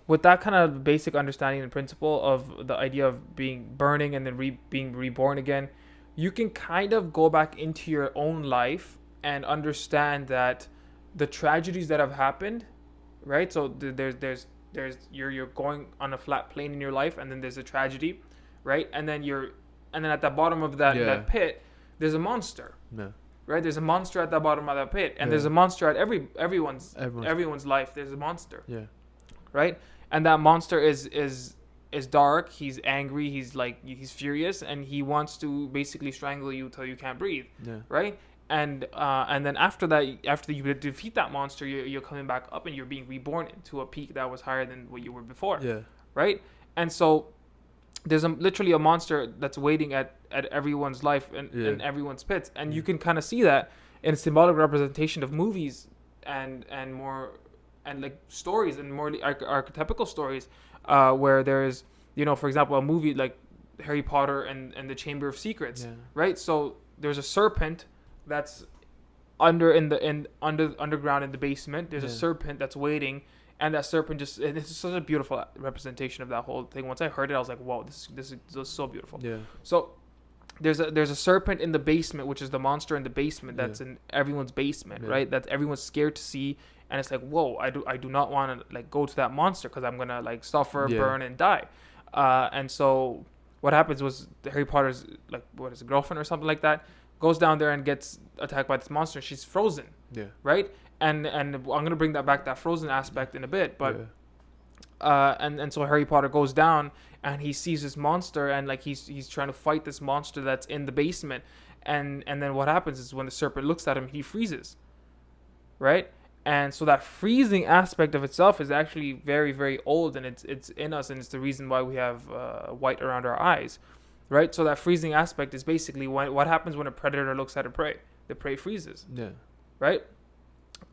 with that kind of basic understanding and principle of the idea of being burning and then being reborn again, you can kind of go back into your own life and understand that the tragedies that have happened, right? So there's you're going on a flat plane in your life, and then there's a tragedy, right? And then at the bottom of that Yeah. pit, there's a monster, Yeah. right? There's a monster at the bottom of that pit, and Yeah. there's a monster at everyone's Everyone's. everyone's life. There's a monster, Yeah. right? And that monster is dark. He's angry. He's furious, and he wants to basically strangle you till you can't breathe, Yeah. right? And then after that, after you defeat that monster, you're coming back up and you're being reborn into a peak that was higher than what you were before, Yeah. right? And so there's literally a monster that's waiting at everyone's life and everyone's pits, and you can kind of see that in a symbolic representation of movies and more and like stories and more archetypical stories, where there's, for example, a movie like Harry Potter and the Chamber of Secrets, Yeah. right? So there's a serpent that's underground in the basement. There's a Yeah. serpent that's waiting, and that serpent and it's such a beautiful representation of that whole thing. Once I heard it, I was like, whoa, this is so beautiful. Yeah. So there's a serpent in the basement, which is the monster in the basement that's Yeah. in everyone's basement, Yeah. right? That everyone's scared to see, and it's like, whoa, I do not want to like go to that monster because I'm gonna like suffer, Yeah. burn, and die. And so what happens was Harry Potter's like what is it, girlfriend or something like that goes down there and gets attacked by this monster. She's frozen, Yeah. right? And I'm gonna bring that frozen aspect in a bit, but Yeah. and so Harry Potter goes down and he sees this monster, and like he's trying to fight this monster that's in the basement, and then what happens is when the serpent looks at him, he freezes, right? And so that freezing aspect of itself is actually very, very old, and it's in us, and it's the reason why we have white around our eyes, right? So that freezing aspect is basically what happens when a predator looks at a prey. The prey freezes, Yeah. right?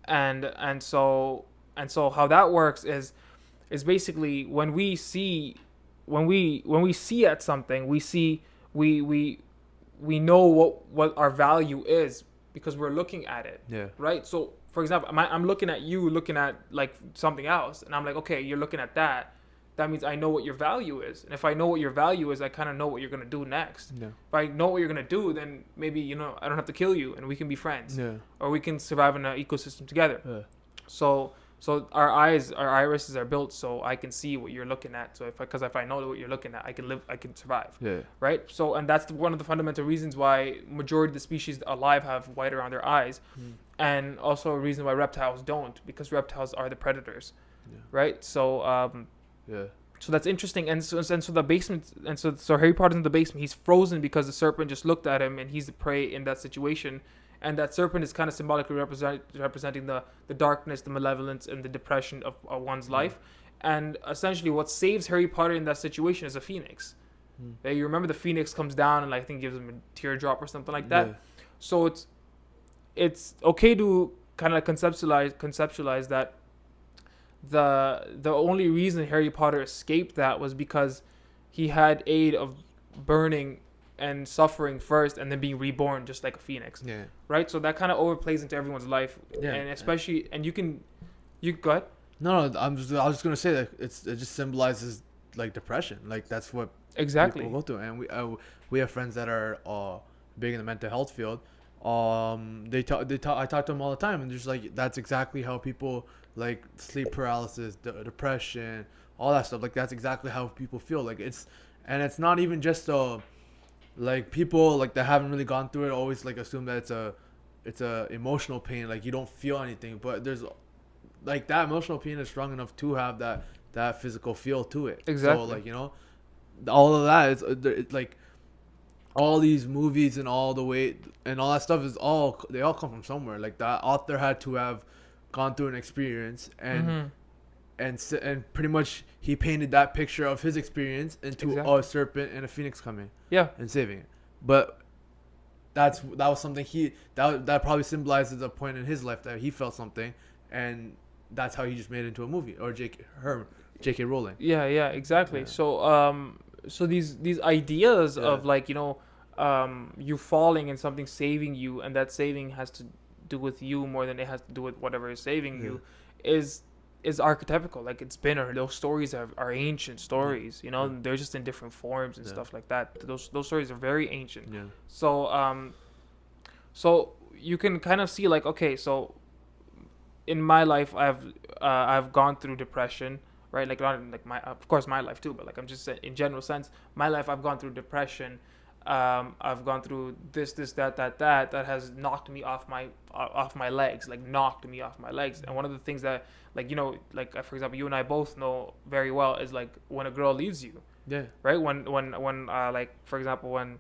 And so how that works is basically when we see at something, we know what our value is because we're looking at it, Yeah. right? So for example, I'm looking at you looking at like something else, and I'm like, okay, you're looking at that. That means I know what your value is, and if I know what your value is, I kind of know what you're gonna do next. Yeah. If I know what you're gonna do, then maybe I don't have to kill you, and we can be friends, Yeah. or we can survive in an ecosystem together. Yeah. So our irises are built so I can see what you're looking at. So if I know what you're looking at, I can survive, Yeah. right? So and that's one of the fundamental reasons why majority of the species alive have white around their eyes, and also a reason why reptiles don't, because reptiles are the predators, Yeah. right? So Yeah. so that's interesting, and so the basement, and so Harry Potter's in the basement. He's frozen because the serpent just looked at him, and he's the prey in that situation. And that serpent is kind of symbolically representing the darkness, the malevolence, and the depression of one's life. And essentially, what saves Harry Potter in that situation is a phoenix. Yeah, you remember the phoenix comes down and I think gives him a teardrop or something like that. Yeah. So it's okay to kind of conceptualize that the only reason Harry Potter escaped that was because he had aid of burning and suffering first and then being reborn just like a phoenix, Yeah. right? So that kind of overplays into everyone's life, Yeah. and especially, and you go ahead. No, I was just gonna say that it just symbolizes like depression. Like that's what Exactly. people go through, and we have friends that are big in the mental health field. I talk to them all the time, and just like that's exactly how people like sleep paralysis, depression, all that stuff. Like that's exactly how people feel. Like it's not even just like people like that haven't really gone through it always like assume that it's a emotional pain, like you don't feel anything, but there's like that emotional pain is strong enough to have that physical feel to it. Exactly. So like all of that is it's like all these movies and all the way and all that stuff they all come from somewhere. Like that author had to have gone through an experience and and pretty much he painted that picture of his experience into Exactly. a serpent and a phoenix coming Yeah. and saving it. But that was something that probably symbolizes a point in his life that he felt something, and that's how he just made it into a movie. Or J.K. Rowling. Yeah, exactly. Yeah. So these ideas Yeah. of like, you falling and something saving you, and that saving has to do with you more than it has to do with whatever is saving Yeah. you, is archetypical. Like, it's been, or those stories are ancient stories. Yeah. They're just in different forms and Yeah. stuff like that. Those stories are very ancient. Yeah. So you can kind of see, like, okay, so in my life, I've gone through depression, right? Like, not in, like, my, of course, my life too, but like, I'm just saying, in general sense, my life, I've gone through depression. I've gone through this, that has knocked me off my legs, like knocked me off my legs. And one of the things that, like, like, for example, you and I both know very well is like when a girl leaves you, Yeah. right? When like, for example, when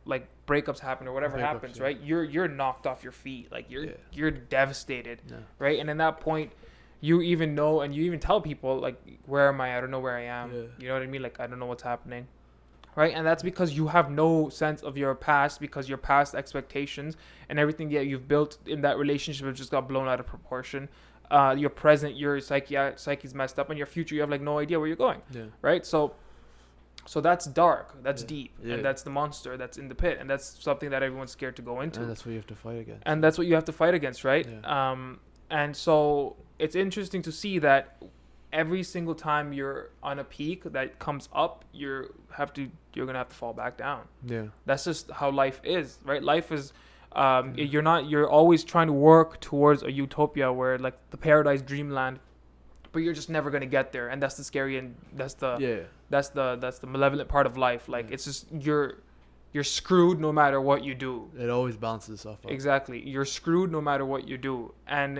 like breakups happen or whatever happens, yeah. right? You're knocked off your feet, like Yeah. you're devastated, Yeah. right? And in that point, you even know, and you even tell people, like, where am I? I don't know where I am. Yeah. You know what I mean? Like, I don't know what's happening, right? And that's because you have no sense of your past, because your past expectations and everything that you've built in that relationship have just got blown out of proportion. Your present, your psyche's messed up, and your future, you have like no idea where you're going, Yeah. right? So that's dark, that's Yeah. deep, Yeah. and that's the monster that's in the pit, and that's something that everyone's scared to go into, And that's what you have to fight against. and that's what you have to fight against, right? Yeah. And so it's interesting to see that every single time you're on a peak that comes up, you're gonna have to fall back down. Yeah. That's just how life is, right? Life is, you're always trying to work towards a utopia where, like, the paradise dreamland, but you're just never gonna get there, and that's the scary, and that's the Yeah. that's the malevolent part of life. Like, Yeah. it's just you're screwed no matter what you do. It always balances itself out. Exactly, you're screwed no matter what you do, and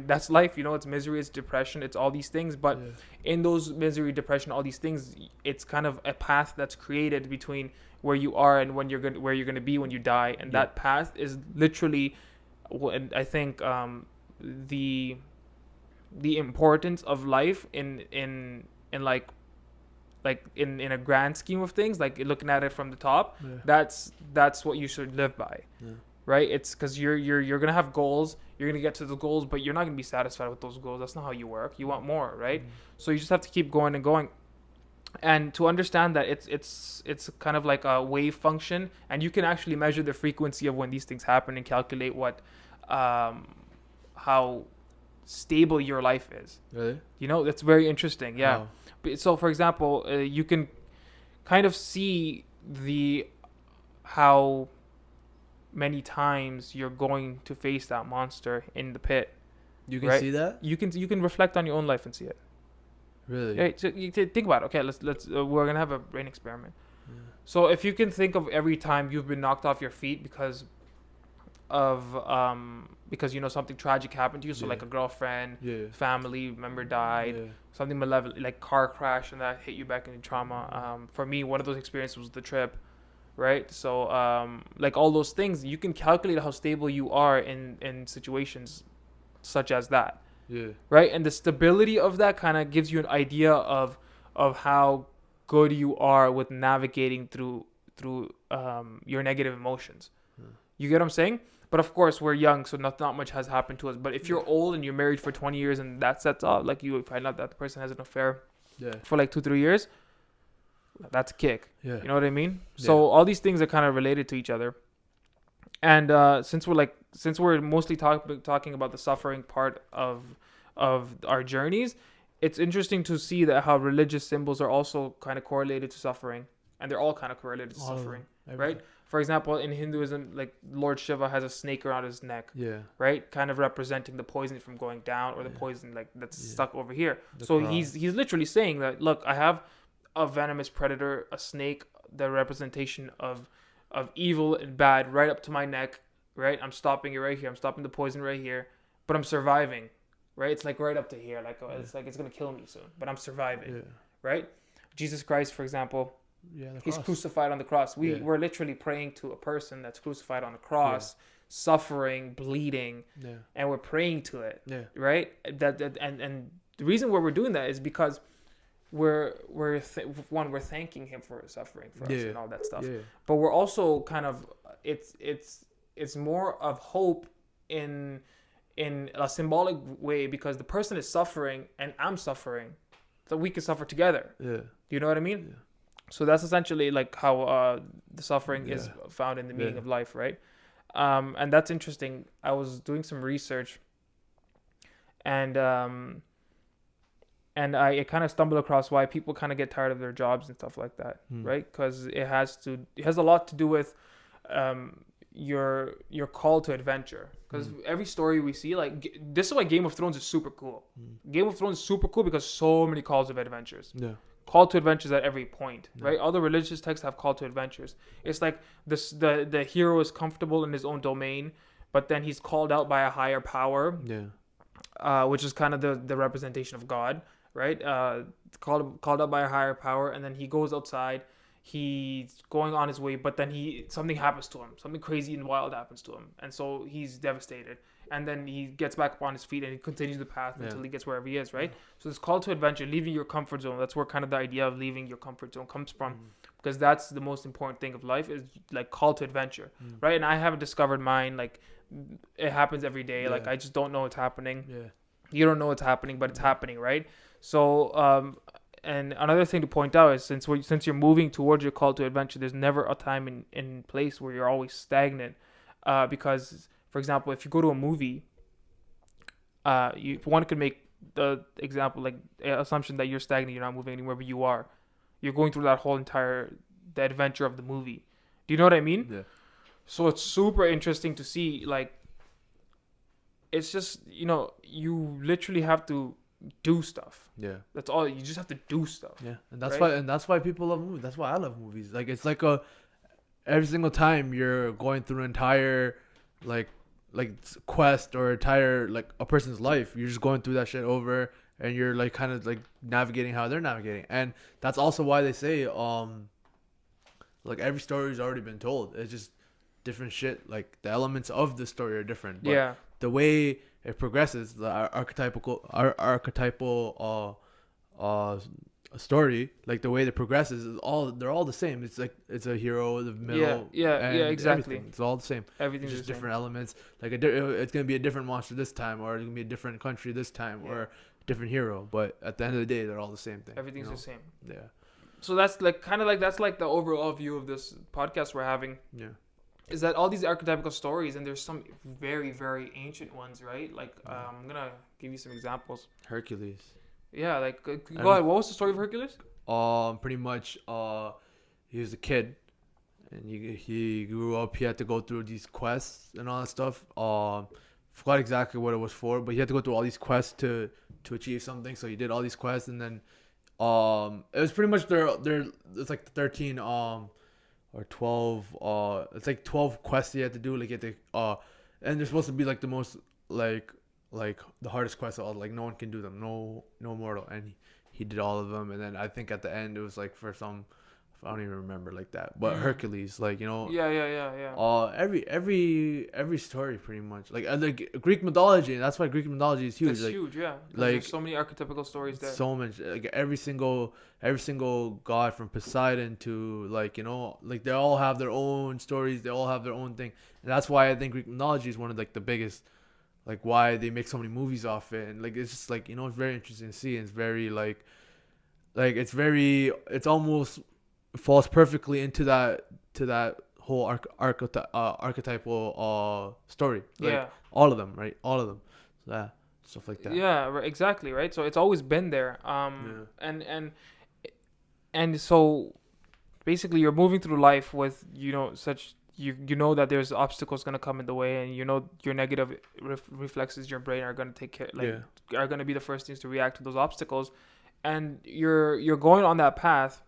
that's life. It's misery, it's depression, it's all these things. But Yeah. in those misery, depression, all these things, it's kind of a path that's created between where you are and where you're gonna be when you die, and Yeah. that path is literally, and I think, the importance of life in in a grand scheme of things, like looking at it from the top, Yeah. that's what you should live by, Yeah. right? It's because you're gonna have goals, you're gonna get to the goals, but you're not gonna be satisfied with those goals. That's not how you work. You want more, right? So you just have to keep going and going, and to understand that it's kind of like a wave function, and you can actually measure the frequency of when these things happen and calculate what how stable your life is. Really? That's very interesting. Yeah. How? So, for example, you can kind of see how many times you're going to face that monster in the pit. You can Right. see that? You can reflect on your own life and see it. Really? Yeah. So you think about it. Okay, let's we're gonna have a brain experiment. Yeah. So if you can think of every time you've been knocked off your feet because something tragic happened to you, so Yeah. like a girlfriend, Yeah. family member died, Yeah. something malevolent, like car crash, and that hit you back into trauma. For me, one of those experiences was the trip, right? So like all those things, you can calculate how stable you are in situations such as that, Yeah. right? And the stability of that kind of gives you an idea of how good you are with navigating through your negative emotions. Yeah. You get what I'm saying? But of course, we're young, so not much has happened to us. But if you're old and you're married for 20 years and that sets up, like, you find out that the person has an affair Yeah. for like 2-3 years, that's a kick. Yeah. You know what I mean? Yeah. So all these things are kind of related to each other. And since we're mostly talking about the suffering part of our journeys, it's interesting to see that how religious symbols are also kind of correlated to suffering, and they're all kind of correlated to All of suffering, them. right? For example, in Hinduism, like Lord Shiva has a snake around his neck, Yeah. right? Kind of representing the poison from going down, or the Yeah. poison like that's Yeah. stuck over here. The So cross. he's literally saying that, look, I have a venomous predator, a snake, the representation of evil and bad right up to my neck, right? I'm stopping it right here. I'm stopping the poison right here, but I'm surviving, right? It's like right up to here. Like, it's like it's gonna kill me soon, but I'm surviving, Yeah. right? Jesus Christ, for example, Yeah. The he's cross. crucified on the cross. Yeah. We're literally praying to a person that's crucified on the cross, suffering, bleeding, Yeah. and we're praying to it, Yeah. right? And the reason why we're doing that is because we're thanking him for his suffering for us Yeah. and all that stuff, Yeah. but we're also kind of it's more of hope in a symbolic way, because the person is suffering and I'm suffering, so we can suffer together. Yeah. You know what I mean? Yeah. So that's essentially like how the suffering is Yeah. found in the meaning Yeah. of life, right? And that's interesting. I was doing some research, and I kind of stumbled across why people kind of get tired of their jobs and stuff like that, right? Because it has a lot to do with your call to adventure. Because every story we see, like this is why Game of Thrones is super cool. Game of Thrones is super cool because so many calls of adventures. Yeah. Call to adventures at every point, Yeah. right? All the religious texts have call to adventures. It's like the hero is comfortable in his own domain, but then he's called out by a higher power, which is kind of the representation of God, right? Called out by a higher power, and then he goes outside. He's going on his way, but then something happens to him. Something crazy and wild happens to him, and so he's devastated. And then he gets back up on his feet and he continues the path until he gets wherever he is, right? So this call to adventure, leaving your comfort zone. That's where kind of the idea of leaving your comfort zone comes from, because that's the most important thing of life, is like call to adventure, right? And I haven't discovered mine. Like it happens every day. Yeah. Like I just don't know what's happening. Yeah. You don't know what's happening, but it's happening, right? So and another thing to point out is since you're moving towards your call to adventure, there's never a time in place where you're always stagnant, because for example, if you go to a movie, one could make the example, like assumption that you're stagnant, you're not moving anywhere, but you are. You're going through that whole the adventure of the movie. Do you know what I mean? Yeah. So it's super interesting to see, like, it's just, you literally have to do stuff. Yeah. That's all. You just have to do stuff. Yeah. And that's right? why people love movies. That's why I love movies. Like it's like every single time you're going through an entire like quest or entire like a person's life, you're just going through that shit over, and you're like kind of like navigating how they're navigating. And that's also why they say like every story's already been told. It's just different shit. Like the elements of the story are different, but Yeah. the way it progresses, the archetypal story, like the way that progresses they're all the same. It's like it's a hero, the middle, yeah, exactly. everything. It's all the same. Everything's Just the same. different elements. Like it's gonna be a different monster this time, or it's gonna be a different country this time, or different hero. But at the end of the day, they're all the same thing. Everything's the same. Yeah. So that's like kind of like that's like the overall view of this podcast we're having. Yeah. Is that all these archetypical stories, and there's some very, very ancient ones, right? Like I'm gonna give you some examples. Hercules. Yeah, like go ahead. What was the story of Hercules? Pretty much he was a kid, and he grew up. He had to go through these quests and all that stuff. Forgot exactly what it was for, but he had to go through all these quests to achieve something. So he did all these quests, and then it was pretty much their it's like 13 or 12 it's like 12 quests you had to do, like you had to and they're supposed to be like the most like the hardest quests of all. Like no one can do them, no mortal, and he did all of them. And then I think at the end it was like for some, I don't even remember like that, but Hercules, like Yeah. every story pretty much like Greek mythology, and that's why Greek mythology is huge. It's like, huge, yeah. like There's so many archetypical stories there. so much, like every single god from Poseidon to like they all have their own stories, they all have their own thing. And that's why I think Greek mythology is one of like the biggest, like why they make so many movies off it. And like it's just like it's very interesting to see, and it's very like it's almost falls perfectly into that whole archetypal story. Like, all of them, right? All of them. So, yeah, stuff like that. Yeah, exactly, right? So it's always been there. And so basically you're moving through life with such you know that there's obstacles going to come in the way, and your negative reflexes, your brain are going to take care, are going to be the first things to react to those obstacles, and you're going on that path.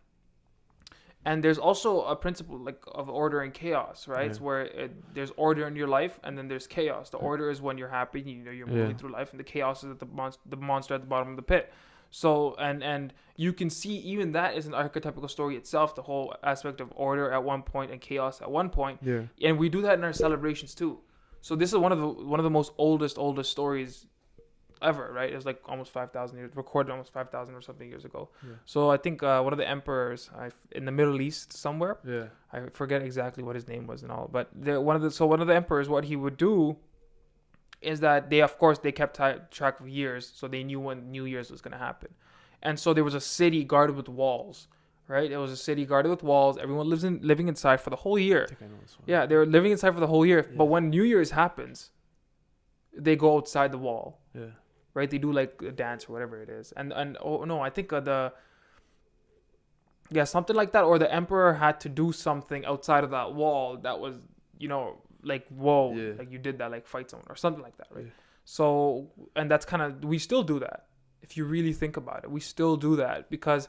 And there's also a principle like of order and chaos, right? Yeah. It's where there's order in your life, and then there's chaos. The order is when you're happy, you're moving through life, and the chaos is at the monster at the bottom of the pit. So and you can see even that is an archetypical story itself. The whole aspect of order at one point and chaos at one point. Yeah. And we do that in our celebrations too. So this is one of the most oldest stories ever, right? It was like almost 5,000 years, recorded almost 5,000 or something years ago. Yeah. So I think one of the emperors in the Middle East somewhere, Yeah. I forget exactly what his name was and all, but one of the emperors, what he would do is that they, of course, they kept track of years, so they knew when New Year's was going to happen. And so there was a city guarded with walls, right? It was a city guarded with walls. Everyone living inside for the whole year. I think I know this one. Yeah, they were living inside for the whole year. Yeah. But when New Year's happens, they go outside the wall, Yeah. right? They do like a dance or whatever it is. And oh no, I think something like that. Or the emperor had to do something outside of that wall that was, like, whoa, Yeah. like you did that, like fight someone or something like that, right? Yeah. So, and that's kind of, we still do that. If you really think about it, we still do that, because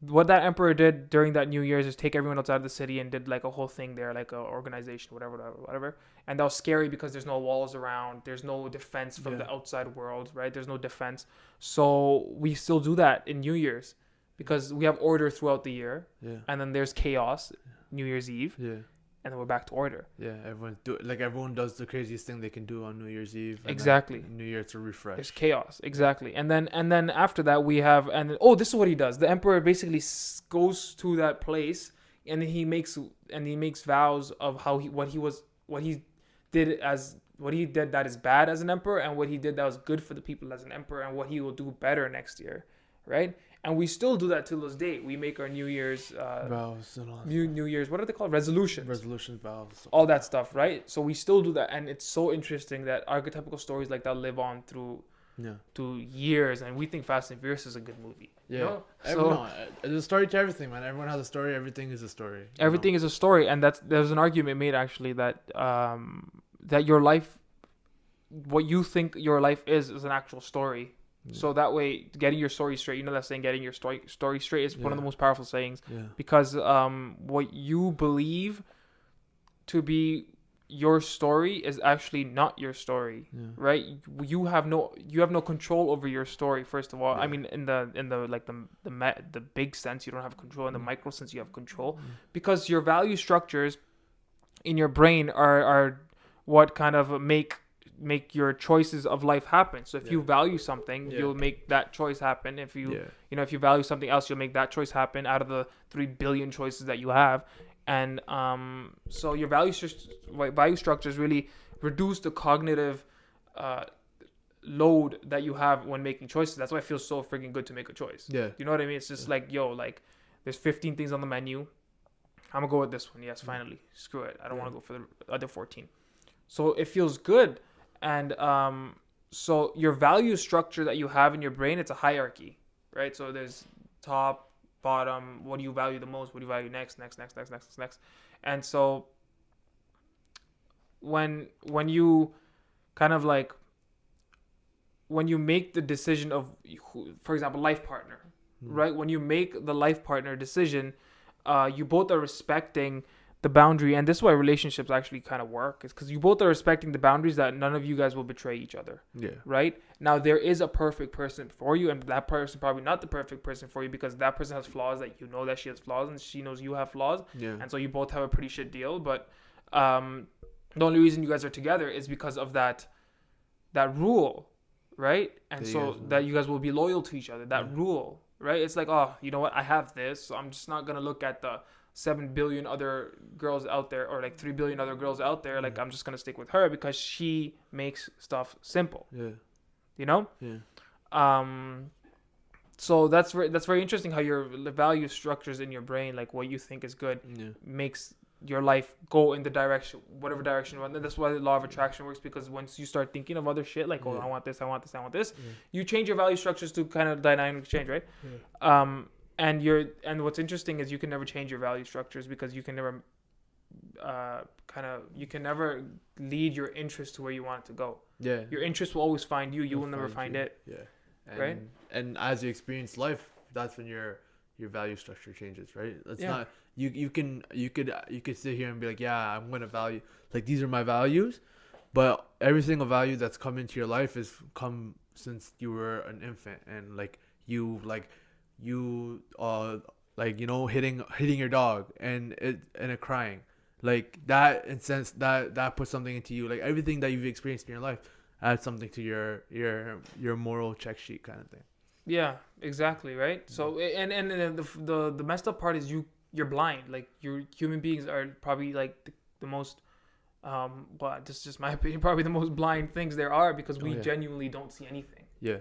what that emperor did during that New Year's is take everyone outside of the city and did like a whole thing there, like a organization, whatever. And that was scary because there's no walls around, there's no defense from the outside world, right? There's no defense. So we still do that in New Year's because we have order throughout the year, and then there's chaos New Year's Eve, and then we're back to order. Yeah, everyone does the craziest thing they can do on New Year's Eve. Exactly. New Year to refresh. There's chaos, exactly. And then after that we have, this is what he does. The emperor basically goes to that place, and he makes vows of what he did that is bad as an emperor, and what he did that was good for the people as an emperor, and what he will do better next year, right? And we still do that to this day. We make our New Year's vows and all. New Year's, what are they called? Resolutions, vows, all that stuff, right? So we still do that, and it's so interesting that archetypical stories like that live on through to years. And we think Fast and Furious is a good movie. Yeah. There's a story to everything, man. Everyone has a story. Everything is a story. Everything is a story, and there's an argument made actually that that your life, what you think your life is an actual story. So that way, getting your story straight, that saying, getting your story straight is one of the most powerful sayings. Because what you believe to be your story is actually not your story, right? You have no control over your story. First of all, I mean, in the like the big sense, you don't have control. In the micro sense, you have control, because your value structures in your brain are what kind of make your choices of life happen. So if you value something, you'll make that choice happen. If you if you value something else, you'll make that choice happen out of the 3 billion choices that you have. And so your value structures really reduce the cognitive load that you have when making choices. That's why it feels so freaking good to make a choice. You know what I mean? It's just like, there's 15 things on the menu. I'm gonna go with this one. Yes, finally. Screw it. I don't want to go for the other 14. So it feels good. And so your value structure that you have in your brain, it's a hierarchy, right? So there's top, bottom. What do you value the most? What do you value next? And so when you kind of like, when you make the decision of, for example, life partner, right? When you make the life partner decision, you both are respecting the boundary, and this is why relationships actually kind of work, is because you both are respecting the boundaries that none of you guys will betray each other. Right? Now, there is a perfect person for you, and that person probably not the perfect person for you, because that person has flaws that you know that she has flaws, and she knows you have flaws. And so you both have a pretty shit deal. But the only reason you guys are together is because of that rule, right? And so that you guys will be loyal to each other. That rule, right? It's like, oh, you know what? I have this, so I'm just not gonna look at the 7 billion other girls out there, or like 3 billion other girls out there. Like, I'm just gonna stick with her because she makes stuff simple. So that's very interesting how your value structures in your brain, like what you think is good, makes your life go in the direction, whatever direction you want. And that's why the law of attraction works, because once you start thinking of other shit, like, oh, I want this, you change your value structures to kind of dynamic change, right? And what's interesting is you can never change your value structures, because you can never you can never lead your interest to where you want it to go. Your interest will always find you. You will never find it. Right? And as you experience life, that's when your value structure changes, right? It's not you could sit here and be like, yeah, I'm gonna value, like, these are my values, but every single value that's come into your life is come since you were an infant, and like you hitting your dog and it crying, like that, in sense that puts something into you. Like, everything that you've experienced in your life add something to your moral check sheet kind of thing. Yeah, exactly, right? So and the messed up part is you're blind. Like human beings are probably like the most well, this is just my opinion, probably the most blind things there are because Oh we yeah. genuinely don't see anything. Yeah.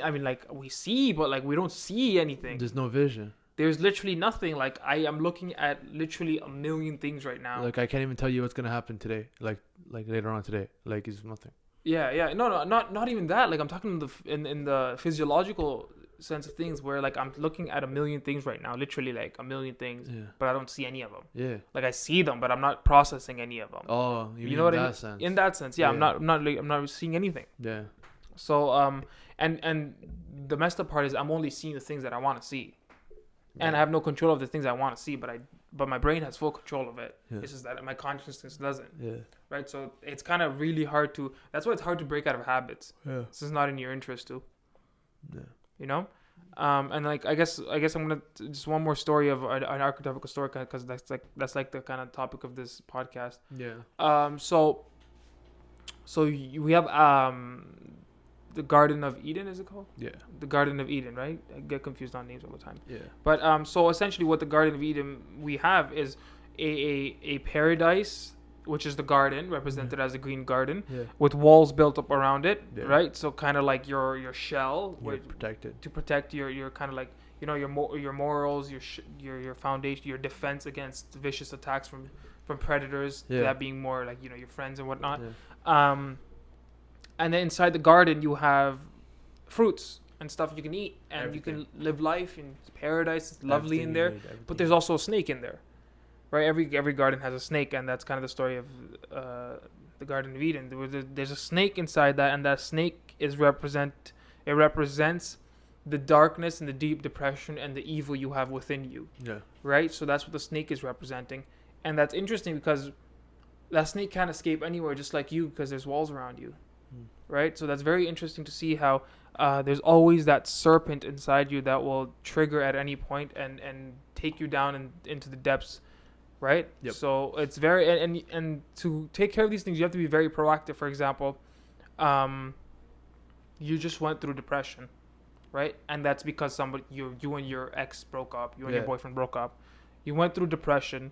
I mean, like we see, but like we don't see anything. There's no vision. There's literally nothing. Like I am looking at literally a million things right now. Like I can't even tell you what's gonna happen today. Like later on today. Like it's nothing. Yeah. No, not even that. Like I'm talking in the physiological sense of things, where like I'm looking at a million things right now, literally like a million things, Yeah. but I don't see any of them. Yeah. Like I see them, but I'm not processing any of them. Oh, You know what I mean? sense. In that sense, yeah. Yeah. I'm not seeing anything. Yeah. So and the messed up part is I'm only seeing the things that I want to see, and I have no control of the things I want to see, but my brain has full control of it. Yeah. It's just that my consciousness doesn't. Yeah. Right? So it's kind of really hard to. That's why it's hard to break out of habits. Yeah. This is not in your interest too. Yeah. You know, and like I guess I'm gonna just one more story of an archetypical story because that's like the kind of topic of this podcast. Yeah. So we have the Garden of Eden, is it called? Yeah. The Garden of Eden, right? I get confused on names all the time. Yeah. But so essentially, what the Garden of Eden we have is a paradise, which is the garden represented as a green garden Yeah. with walls built up around it, Yeah. right? So kind of like your shell, You're where, protected. to protect your kind of like your morals, your foundation, your defense against vicious attacks from predators. Yeah. That being more like your friends and whatnot. Yeah. And then inside the garden you have fruits and stuff you can eat, and Everything. you can live life in paradise. It's lovely Everything in you there, need, everything. but there's also a snake in there, right? Every garden has a snake, and that's kind of the story of the Garden of Eden. There's a snake inside that, and that snake represents the darkness and the deep depression and the evil you have within you, Yeah. right? So that's what the snake is representing, and that's interesting because that snake can't escape anywhere, just like you, because there's walls around you. Right, so that's very interesting to see how there's always that serpent inside you that will trigger at any point and take you down into the depths, right? Yep. So it's very and to take care of these things, you have to be very proactive. For example, you just went through depression, right? And that's because you and your ex broke up, you and your Yeah. boyfriend broke up. You went through depression.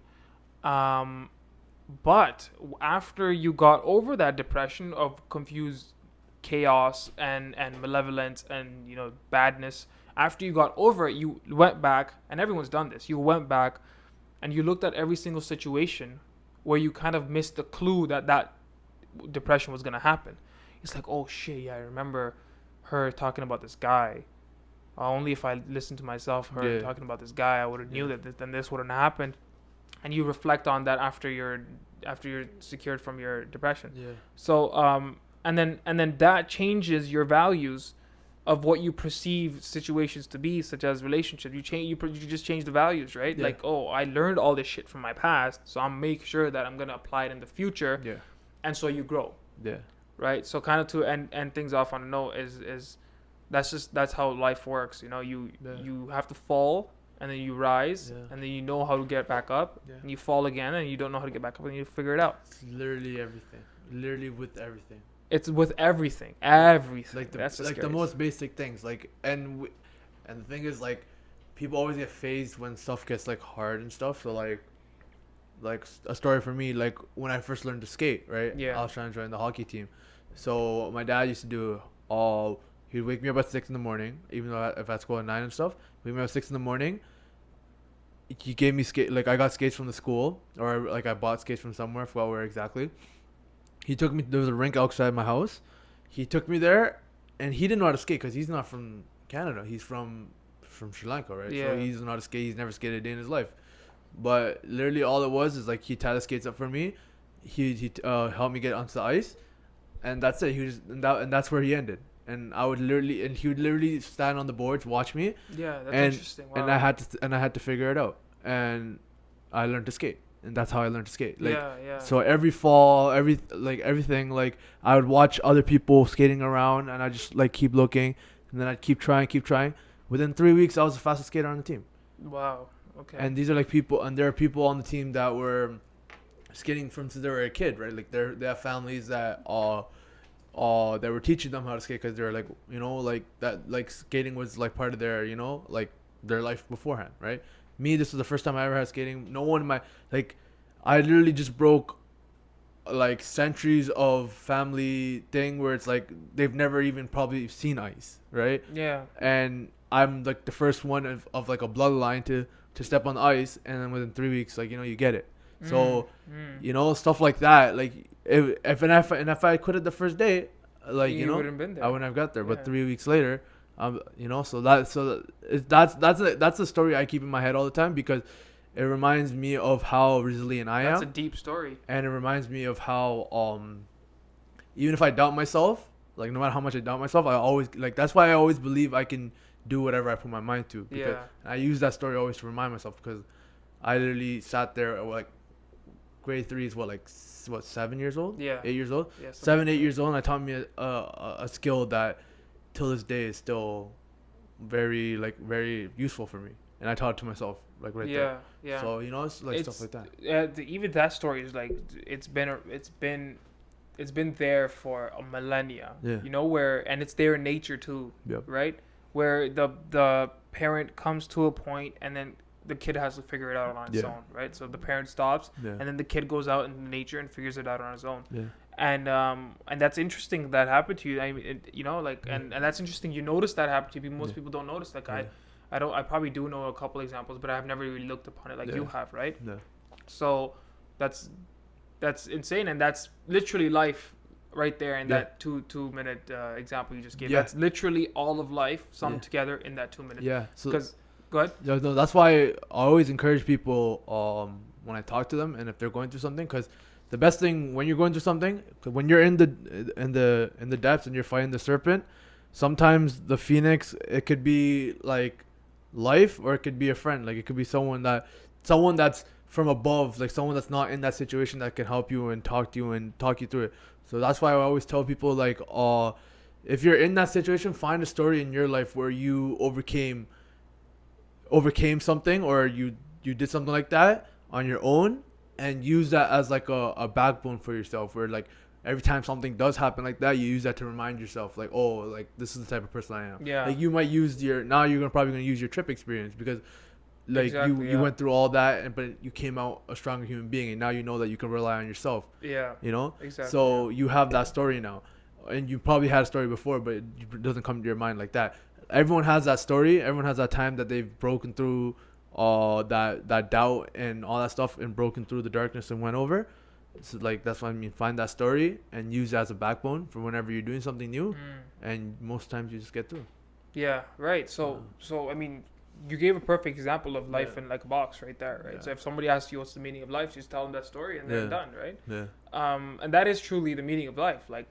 But after you got over that depression of confused chaos and malevolence and badness, after you got over it, you went back, and everyone's done this. You went back and you looked at every single situation where you kind of missed the clue that depression was going to happen. It's like, oh shit, yeah, I remember her talking about this guy. Only if I listened to myself, her talking about this guy, I would have knew that then this wouldn't have happened. And you reflect on that after you're secured from your depression. Yeah. So and then that changes your values of what you perceive situations to be, such as relationships. You just change the values, right? Yeah. Like, oh, I learned all this shit from my past, so I'm make sure that I'm gonna apply it in the future. Yeah. And so you grow. Yeah. Right. So kind of to end things off on a note is that's how life works. You have to fall, and then you rise, and then you know how to get back up, and you fall again, and you don't know how to get back up, and you figure it out. It's literally everything. Literally with everything. It's with everything. Everything. Like that's the most basic things. Like and the thing is, like, people always get phased when stuff gets like hard and stuff. So like a story for me, like when I first learned to skate, right? Yeah. I was trying to join the hockey team. So my dad used to do he'd wake me up at 6 in the morning, even though if I had school at 9 and stuff. Wake me up at 6 in the morning. He gave me I got skates from the school, or like I bought skates from somewhere. I forgot where exactly. He took me. There was a rink outside my house. He took me there, and he didn't know how to skate because he's not from Canada. He's from Sri Lanka, right? Yeah. So he doesn't know how to skate. He's never skated a day in his life. But literally, all it was is like he tied the skates up for me. He helped me get onto the ice, and that's it. And that's where he ended. And he would literally stand on the boards, watch me. Yeah, that's interesting. Wow. And I had to figure it out, and I learned to skate, and that's how I learned to skate. Like, yeah. So every fall, everything, like I would watch other people skating around, and I just like keep looking, and then I'd keep trying. Within 3 weeks, I was the fastest skater on the team. Wow. Okay. And these are like people, and there are people on the team that were skating from since they were a kid, right? Like they have families that they were teaching them how to skate because they're like, like that, like skating was like part of their, like their life beforehand, right? Me, this was the first time I ever had skating. No one in my, like, I literally just broke like centuries of family thing where it's like they've never even probably seen ice, right? Yeah. And I'm like the first one of like a bloodline to step on the ice, and then within 3 weeks, like, you get it. Mm. So, Mm. stuff like that. Like if I quit it the first day, like, You wouldn't have been I there. wouldn't have got there. Yeah. But 3 weeks later, that's a story I keep in my head all the time because it reminds me of how resilient I That's am, a deep story. and it reminds me of how even if I doubt myself, like no matter how much I doubt myself, I always like that's why I always believe I can do whatever I put my mind to. Because Yeah. I use that story always to remind myself because I literally sat there at like grade 3 is what 7 years old, Yeah. 8 years old, Yeah. 7 8 years old, and I taught me a skill that till this day is still very useful for me, and I taught it to myself like right there. Yeah. So it's like stuff like that. Even that story is like it's been there for a millennia. Yeah. Where and it's there in nature too, Yep. right? Where the parent comes to a point and then the kid has to figure it out on its Yeah. own, right? So the parent stops Yeah. and then the kid goes out into nature and figures it out on his own. Yeah. And that's interesting that happened to you. I mean, and that's interesting. You notice that happened to you. Most Yeah. people don't notice. Like Yeah. I probably do know a couple examples, but I've never really looked upon it like Yeah. you have, right? Yeah. So that's insane, and that's literally life right there in Yeah. that 2 minute example you just gave. Yeah. That's literally all of life summed Yeah. together in that 2 minutes. Yeah. So Because go ahead. yeah, no, that's why I always encourage people when I talk to them and if they're going through something, because the best thing when you're going through something, 'cause when you're in the depths and you're fighting the serpent, sometimes the phoenix, it could be like life or it could be a friend. Like it could be someone that's from above, like someone that's not in that situation that can help you and talk to you and talk you through it. So that's why I always tell people like, if you're in that situation, find a story in your life where you overcame something, or you did something like that on your own, and use that as like a backbone for yourself, where like every time something does happen like that, you use that to remind yourself like, oh, like this is the type of person I am. Yeah. Like you might use probably gonna use your trip experience because like Exactly, you yeah. went through all that, but you came out a stronger human being, and now you know that you can rely on yourself. Yeah. Exactly. So you have that story now, and you probably had a story before, but it doesn't come to your mind like that. Everyone has that story. Everyone has that time that they've broken through that doubt and all that stuff, and broken through the darkness and went over. So like that's what I mean. Find that story and use it as a backbone for whenever you're doing something new, and most times you just get through. Yeah. Right. So I mean, you gave a perfect example of life Yeah. in like a box right there, right? Yeah. So if somebody asks you what's the meaning of life, just tell them that story and they're Yeah. done, right? Yeah. And that is truly the meaning of life. Like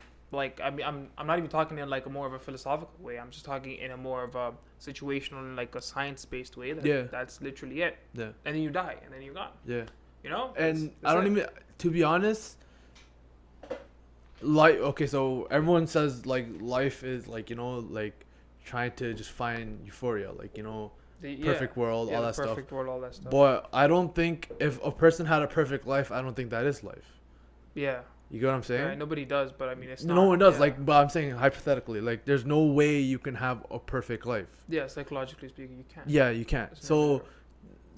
I mean, I'm not even talking in like a more of a philosophical way. I'm just talking in a more of a situational and like a science based way. Yeah. That's literally it. Yeah. And then you die, and then you're gone. Yeah. That's I don't it. even, to be honest, like, okay, so everyone says like life is like, like trying to just find euphoria, like, perfect world, all that stuff. Perfect world, all that stuff. But I don't think if a person had a perfect life, I don't think that is life. Yeah. You get what I'm saying? Right, nobody does, but I mean, it's not. No one does. Yeah. Like, but I'm saying hypothetically, like, there's no way you can have a perfect life. Yeah, psychologically speaking, you can't. Yeah, you can't. It's So, never-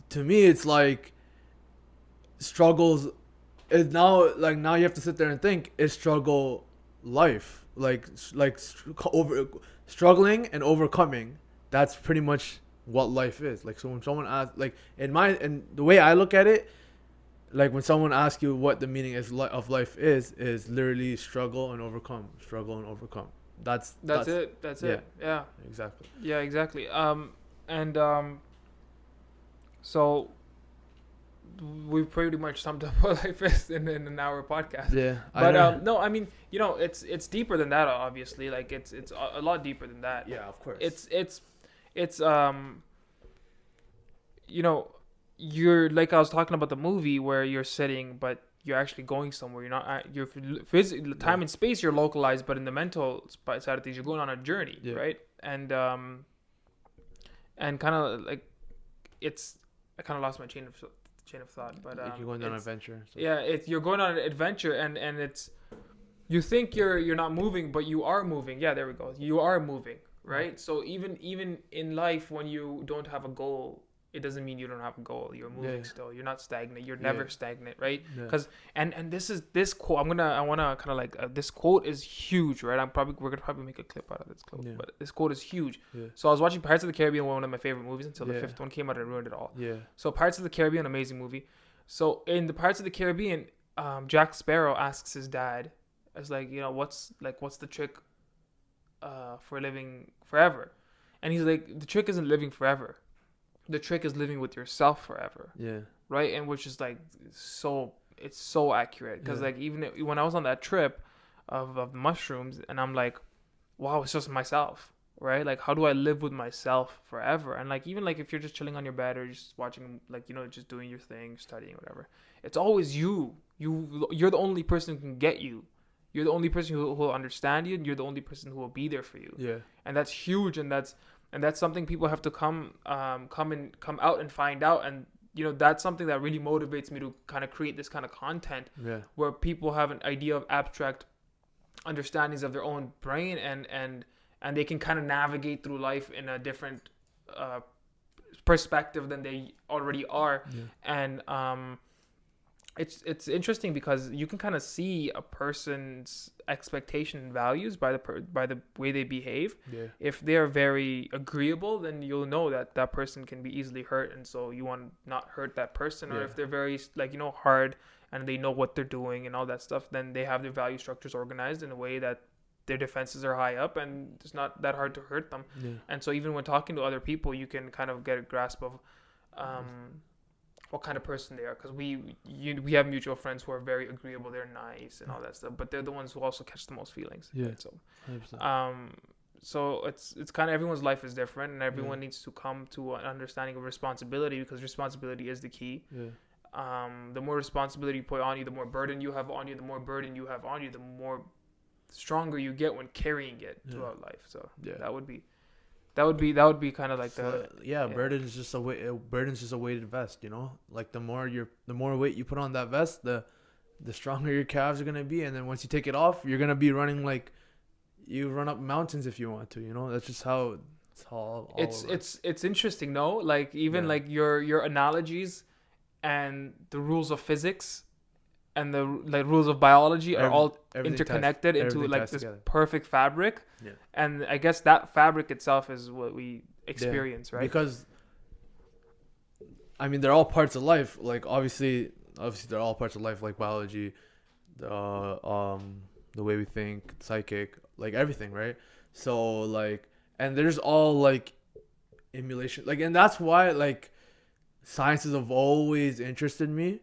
to me, it's like struggles. Is now you have to sit there and think, is struggle life? Struggling and overcoming. That's pretty much what life is. Like, so when someone asks, like, and the way I look at it, like when someone asks you what the meaning of life is literally struggle and overcome. That's it. That's it. Yeah. Exactly. Yeah, exactly. So we pretty much summed up what life is in an hour podcast. Yeah. But no, I mean, it's deeper than that. Obviously, like it's a lot deeper than that. yeah, of course. It's you're like I was talking about the movie where you're sitting, but you're actually going somewhere. You're not. You're time and space. You're localized, but in the mental side of things, you're going on a journey, right? And kind of like it's. I kind of lost my chain of thought, but like you're going on an adventure. So. Yeah, you're going on an adventure, and you think you're not moving, but you are moving. Yeah, there we go. You are moving, right? So even in life, when you don't have a goal, it doesn't mean you don't have a goal. You're Yeah, moving still. You're not stagnant. You're yeah, never stagnant, right? yeah, Because and this quote. I wanna kind of like this quote is huge, right? We're gonna probably make a clip out of this quote, yeah, but this quote is huge. yeah, So I was watching Pirates of the Caribbean, one of my favorite movies, until the yeah, fifth one came out and ruined it all. yeah, So Pirates of the Caribbean, amazing movie. So in the Pirates of the Caribbean, Jack Sparrow asks his dad, "As like, what's the trick for living forever?" And he's like, "The trick isn't living forever. The trick is living with yourself forever." yeah, Right? And which is like it's so accurate because yeah, like when I was on that trip of mushrooms, and I'm like, wow, it's just myself. Right? Like, how do I live with myself forever? And like, even like if you're just chilling on your bed or just watching, like, just doing your thing, studying, whatever, it's always you. You're the only person who can get you. You're the only person who will understand you, and you're the only person who will be there for you. yeah, And that's huge, and that's something people have to come out and find out. And that's something that really motivates me to kind of create this kind of content yeah, where people have an idea of abstract understandings of their own brain, and they can kind of navigate through life in a different uh, perspective than they already are. yeah, And it's interesting because you can kind of see a person's expectation and values by the way they behave. yeah, If they're very agreeable, then you'll know that that person can be easily hurt, and so you want to not hurt that person. Or yeah, if they're very like hard, and they know what they're doing and all that stuff, then they have their value structures organized in a way that their defenses are high up, and it's not that hard to hurt them. yeah, And so even when talking to other people, you can kind of get a grasp of what kind of person they are, because we have mutual friends who are very agreeable, they're nice and all that stuff, but they're the ones who also catch the most feelings. yeah, Right? So 100%. so it's kind of, everyone's life is different, and everyone Yeah, needs to come to an understanding of responsibility, because responsibility is the key. yeah, The more responsibility you put on you, the more burden you have on you. The more burden you have on you, the more stronger you get when carrying it yeah, throughout life. So yeah. that would be kind of like So yeah, burden's just a way. Burden's just a weighted vest, you know. Like the more weight you put on that vest, the stronger your calves are gonna be, and then once you take it off, you're gonna be running like you run up mountains if you want to. You know, that's just how it's all it's it works. it's interesting, no? Like, even Yeah, like your analogies and the rules of physics and the like rules of biology are Every, all everything interconnected into everything like ties this together. perfect fabric. Yeah, And I guess that fabric itself is what we yeah, experience, right? because I mean they're all parts of life. Like obviously they're all parts of life, like biology, the way we think, psychic, like everything, right? So like, and there's all like emulation, like, and that's why like sciences have always interested me,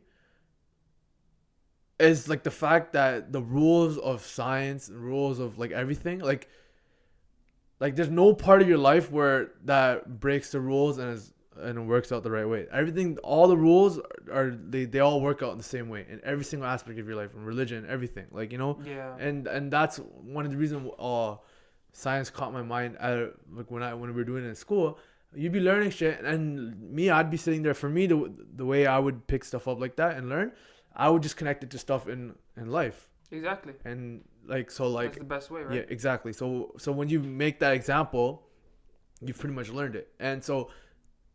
is like the fact that the rules of science and rules of like everything, like there's no part of your life where that breaks the rules and it works out the right way. Everything, all the rules are they all work out in the same way in every single aspect of your life, and religion, everything. Like, you know, Yeah. and that's one of the reasons science caught my mind at like when we were doing it in school. You'd be learning shit, and me, I'd be sitting there. For me, the way I would pick stuff up like that and learn, I would just connect it to stuff in life, Exactly. and like so like That's the best way, yeah, right? exactly. So when you make that example, you've pretty much learned it. And so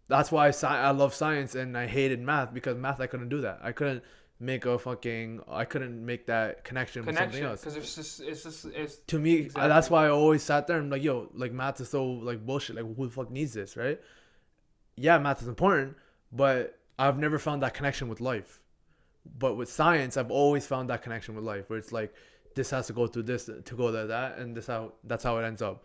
that's why I love science and I hated math, because math I couldn't do that. I couldn't make that connection with something Connection, else. because it's To me, exactly. that's why I always sat there and like, yo, like math is so like bullshit. Like, who the fuck needs this, right? Yeah, math is important, but I've never found that connection with life. But with science, I've always found that connection with life, where it's like this has to go through this to go to that, and that's how it ends up.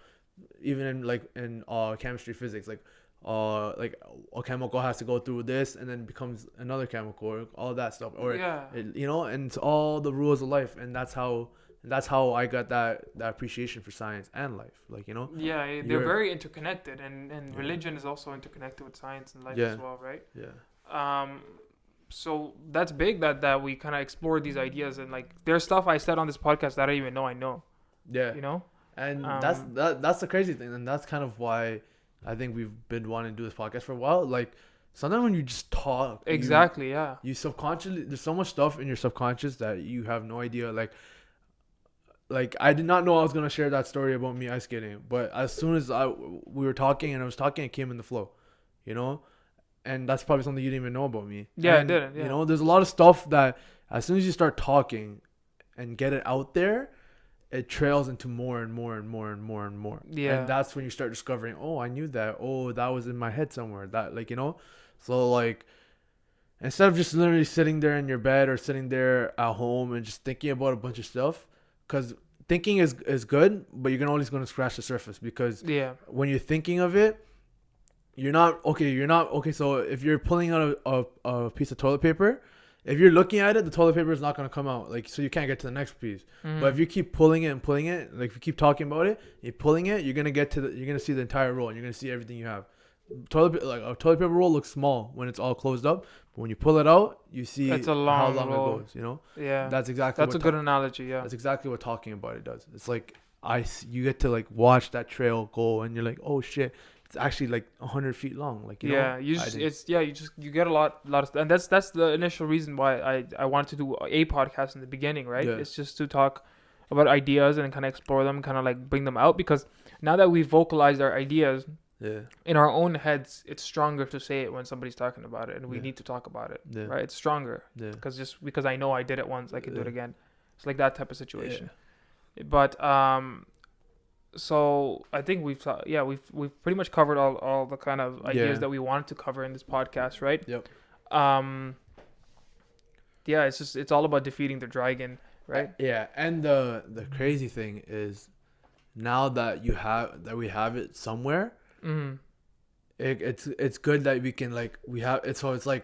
Even in chemistry, physics, like a chemical has to go through this and then becomes another chemical, or all that stuff, or Yeah. you know, and it's all the rules of life, and that's how I got that appreciation for science and life, like, you know. Yeah, they're You're very interconnected, and yeah, religion is also interconnected with science and life yeah, as well, right? yeah, So that's big that we kind of explored these ideas, and like there's stuff I said on this podcast that I didn't even know I know, yeah. you know? And Um, that's the crazy thing, and that's kind of why I think we've been wanting to do this podcast for a while. Like, sometimes when you just talk, exactly, yeah. you subconsciously, there's so much stuff in your subconscious that you have no idea. Like, like I did not know I was gonna share that story about me ice skating, but as soon as we were talking and I was talking, it came in the flow, you know, and that's probably something you didn't even know about me. Yeah, I And didn't. you Yeah. know, there's a lot of stuff that as soon as you start talking and get it out there, it trails into more and more and more and more and more, and Yeah. that's when you start discovering, oh, I knew that, oh, that was in my head somewhere, that, like, you know. So like, instead of just literally sitting there in your bed or sitting there at home and just thinking about a bunch of stuff, because thinking is good, but you're always going to scratch the surface, because Yeah. when you're thinking of it, you're not okay. So if you're pulling out a piece of toilet paper, if you're looking at it, the toilet paper is not going to come out, like, so you can't get to the next piece. But Mm-hmm. if you keep pulling it and pulling it, like if you keep talking about it, you're pulling it, you're going to see the entire roll, and you're going to see everything you have. Like a toilet paper roll looks small when it's all closed up, but when you pull it out, you see It's a how long long it roll. goes, you know. Yeah. That's exactly That's a what good analogy. Yeah. that's exactly what talking about it does. It's like you get to like watch that trail go, and you're like, oh shit, it's actually like 100 feet long, like, you Yeah, know. you I just didn't- it's yeah, you get a lot of, and that's the initial reason why I wanted to do a podcast in the beginning, right? Yeah. It's just to talk about ideas and kind of explore them, kind of like bring them out, because now that we've vocalized our ideas yeah, in our own heads, it's stronger to say it when somebody's talking about it, and we Yeah. need to talk about it, yeah, right? It's stronger yeah, because just because I know I did it once, I can do it Yeah. again. It's like that type of situation. But so I think we've pretty much covered all the kind of ideas Yeah. that we wanted to cover in this podcast, right? Yep. Um, yeah, it's all about defeating the dragon, right? Yeah, and the crazy thing is, now that we have it somewhere, Mm-hmm. it's good that we can, like, we have it. So it's like,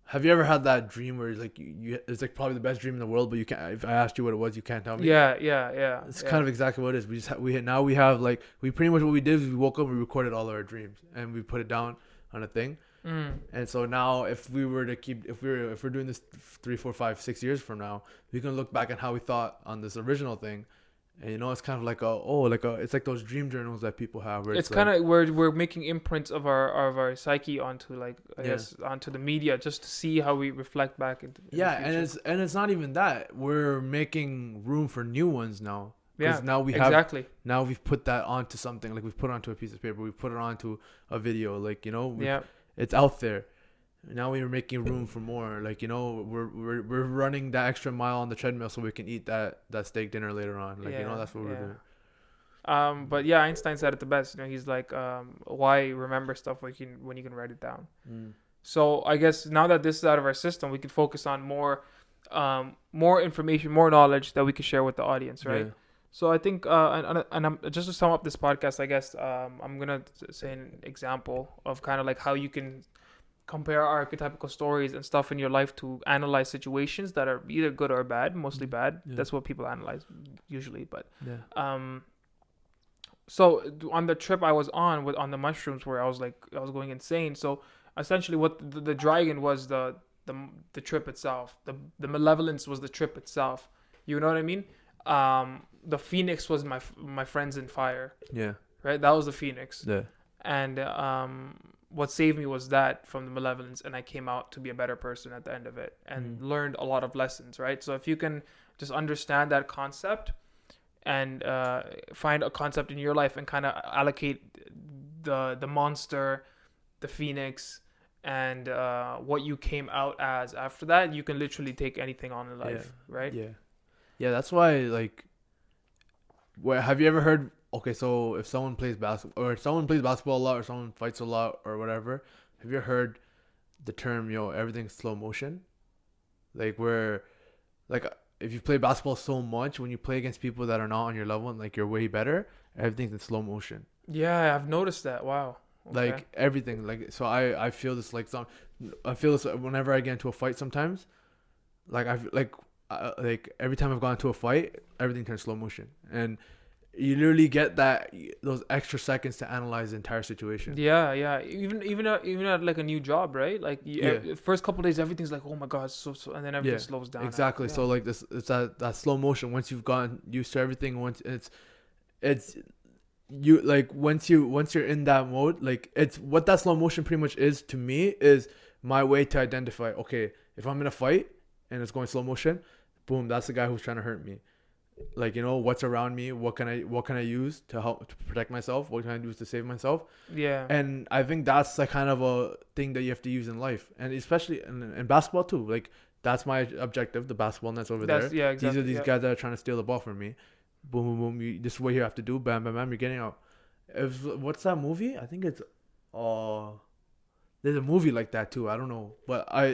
have you ever had that dream where it's like it's like probably the best dream in the world, but you can't, if I asked you what it was, you can't tell me? Yeah. It's kind of exactly what it is. We have like, we pretty much, what we did is we woke up, we recorded all our dreams, and we put it down on a thing. Mm. And so now, if we're doing this 3, 4, 5, 6 years from now, we can look back at how we thought on this original thing, and, you know, it's kind of like it's like those dream journals that people have, where It's it's kind like, of we're making imprints of our psyche onto, like, I Yeah. guess, onto the media, just to see how we reflect back into in the yeah, and future. it's not even that, we're making room for new ones now. Yeah, Because now we have, exactly. now we've put that onto something, like we've put it onto a piece of paper, we've put it onto a video, like, you know, Yeah, it's out there. Now we're making room for more, like, you know, we're running that extra mile on the treadmill so we can eat that steak dinner later on, like, you know, that's what we're doing. But yeah, Einstein said it the best. You know, he's like, why remember stuff when you can write it down? So I guess now that this is out of our system, we can focus on more information, more knowledge that we can share with the audience, right? Yeah. So I think, and I'm, just to sum up this podcast, I guess, I'm gonna say an example of kind of like how you can compare archetypical stories and stuff in your life to analyze situations that are either good or bad, mostly bad. Yeah. That's what people analyze usually. But Yeah. so on the trip I was on the mushrooms, where I was going insane. So essentially, what the dragon was the trip itself. The malevolence was the trip itself. You know what I mean? The phoenix was my friends in fire. Yeah. Right, that was the phoenix. Yeah. And what saved me was that from the malevolence, and I came out to be a better person at the end of it, and learned a lot of lessons, right? So if you can just understand that concept and find a concept in your life and kind of allocate the monster, the phoenix, and what you came out as after that, you can literally take anything on in life, right? Yeah, that's why, like, have you ever heard, okay, so if someone plays basketball a lot, or someone fights a lot, or whatever, have you heard the term, everything's slow motion? Like, where, like, if you play basketball so much, when you play against people that are not on your level and, like, you're way better, everything's in slow motion. Yeah, I've noticed that. Wow. Okay. Like, everything. Like, so I feel this, like, I feel this whenever I get into a fight sometimes. Like, like, every time I've gone into a fight, everything turns slow motion. And you literally get those extra seconds to analyze the entire situation. Yeah. Even at like a new job, right? Like, first couple of days, everything's like, oh my god, so, and then everything slows down. Exactly. Yeah. So, like, it's that slow motion. Once you've gotten used to everything, once it's you, like, once you're in that mode, like, it's what that slow motion pretty much is to me, is my way to identify, okay, if I'm in a fight and it's going slow motion, boom, that's the guy who's trying to hurt me. like, you know, what's around me, what can I use to help to protect myself, what can I do to save myself. Yeah. And I think that's like kind of a thing that you have to use in life, and especially in basketball too. Like, that's my objective, the basketball nets over That's there. yeah, These are exactly. these Yeah. guys that are trying to steal the ball from me. Boom, boom, boom. This is what you have to do. Bam, bam, bam. You're getting out. What's that movie? I think it's uh there's a movie like that too. I don't know, but I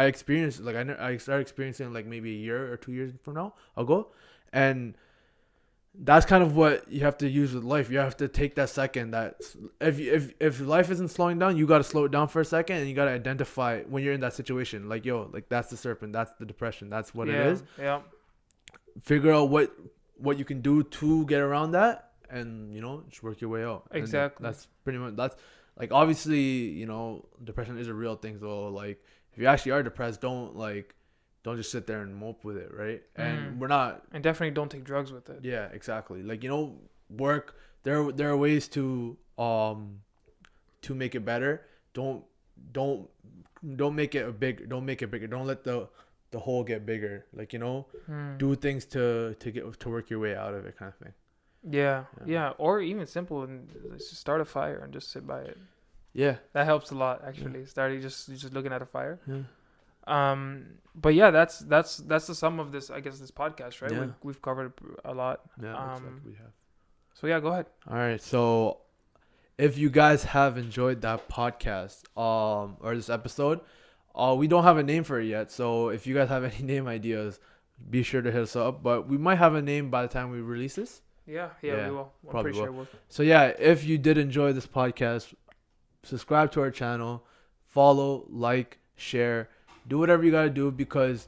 experienced, like, I started experiencing like maybe a year or 2 years from now ago, and that's kind of what you have to use with life. You have to take that second that if life isn't slowing down, you got to slow it down for a second, and you got to identify when you're in that situation. Like, yo, like, that's the serpent, that's the depression, that's what it Yeah. is. Yeah. Figure out what you can do to get around that, and, you know, just work your way out. And Exactly. that's pretty much, that's like, obviously, you know, depression is a real thing. So, like, if you actually are depressed, don't just sit there and mope with it, right? And we're not. And definitely don't take drugs with it. Yeah, exactly. Like, you know, work. There are ways to make it better. Don't don't make it a big. Don't make it bigger. Don't let the hole get bigger. Like, you know, do things to work your way out of it, kind of thing. Yeah. Yeah. Yeah. Or even simple and just start a fire and just sit by it. Yeah. That helps a lot actually. Starting just looking at a fire. Yeah. But yeah, that's the sum of this, I guess, this podcast, right? Yeah. We've covered a lot. Yeah. Looks like we have. So yeah, go ahead. All right. So, if you guys have enjoyed that podcast, or this episode, we don't have a name for it yet. So if you guys have any name ideas, be sure to hit us up. But we might have a name by the time we release this. Yeah, Yeah, we will. I'm probably pretty sure we'll. So yeah, if you did enjoy this podcast, subscribe to our channel, follow, like, share, do whatever you gotta do, because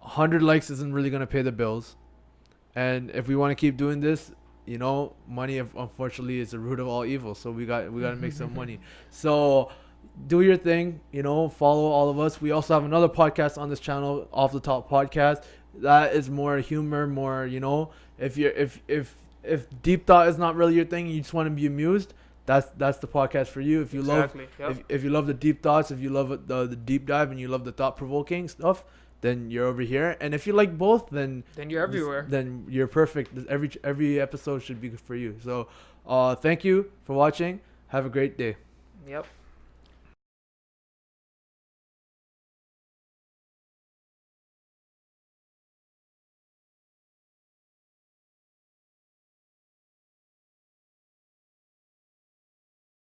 100 likes isn't really gonna pay the bills. And if we want to keep doing this, you know, money unfortunately is the root of all evil. So we got to make some money. So do your thing, you know, follow all of us. We also have another podcast on this channel, Off the Top Podcast. That is more humor, more, you know, if you're if deep thought is not really your thing, you just want to be amused, that's the podcast for you. If you Exactly. love if you love the deep thoughts, if you love the deep dive, and you love the thought provoking stuff, then you're over here. And if you like both, then You're everywhere. then you're perfect. Every episode should be good for you. So thank you for watching. Have a great day. Yep.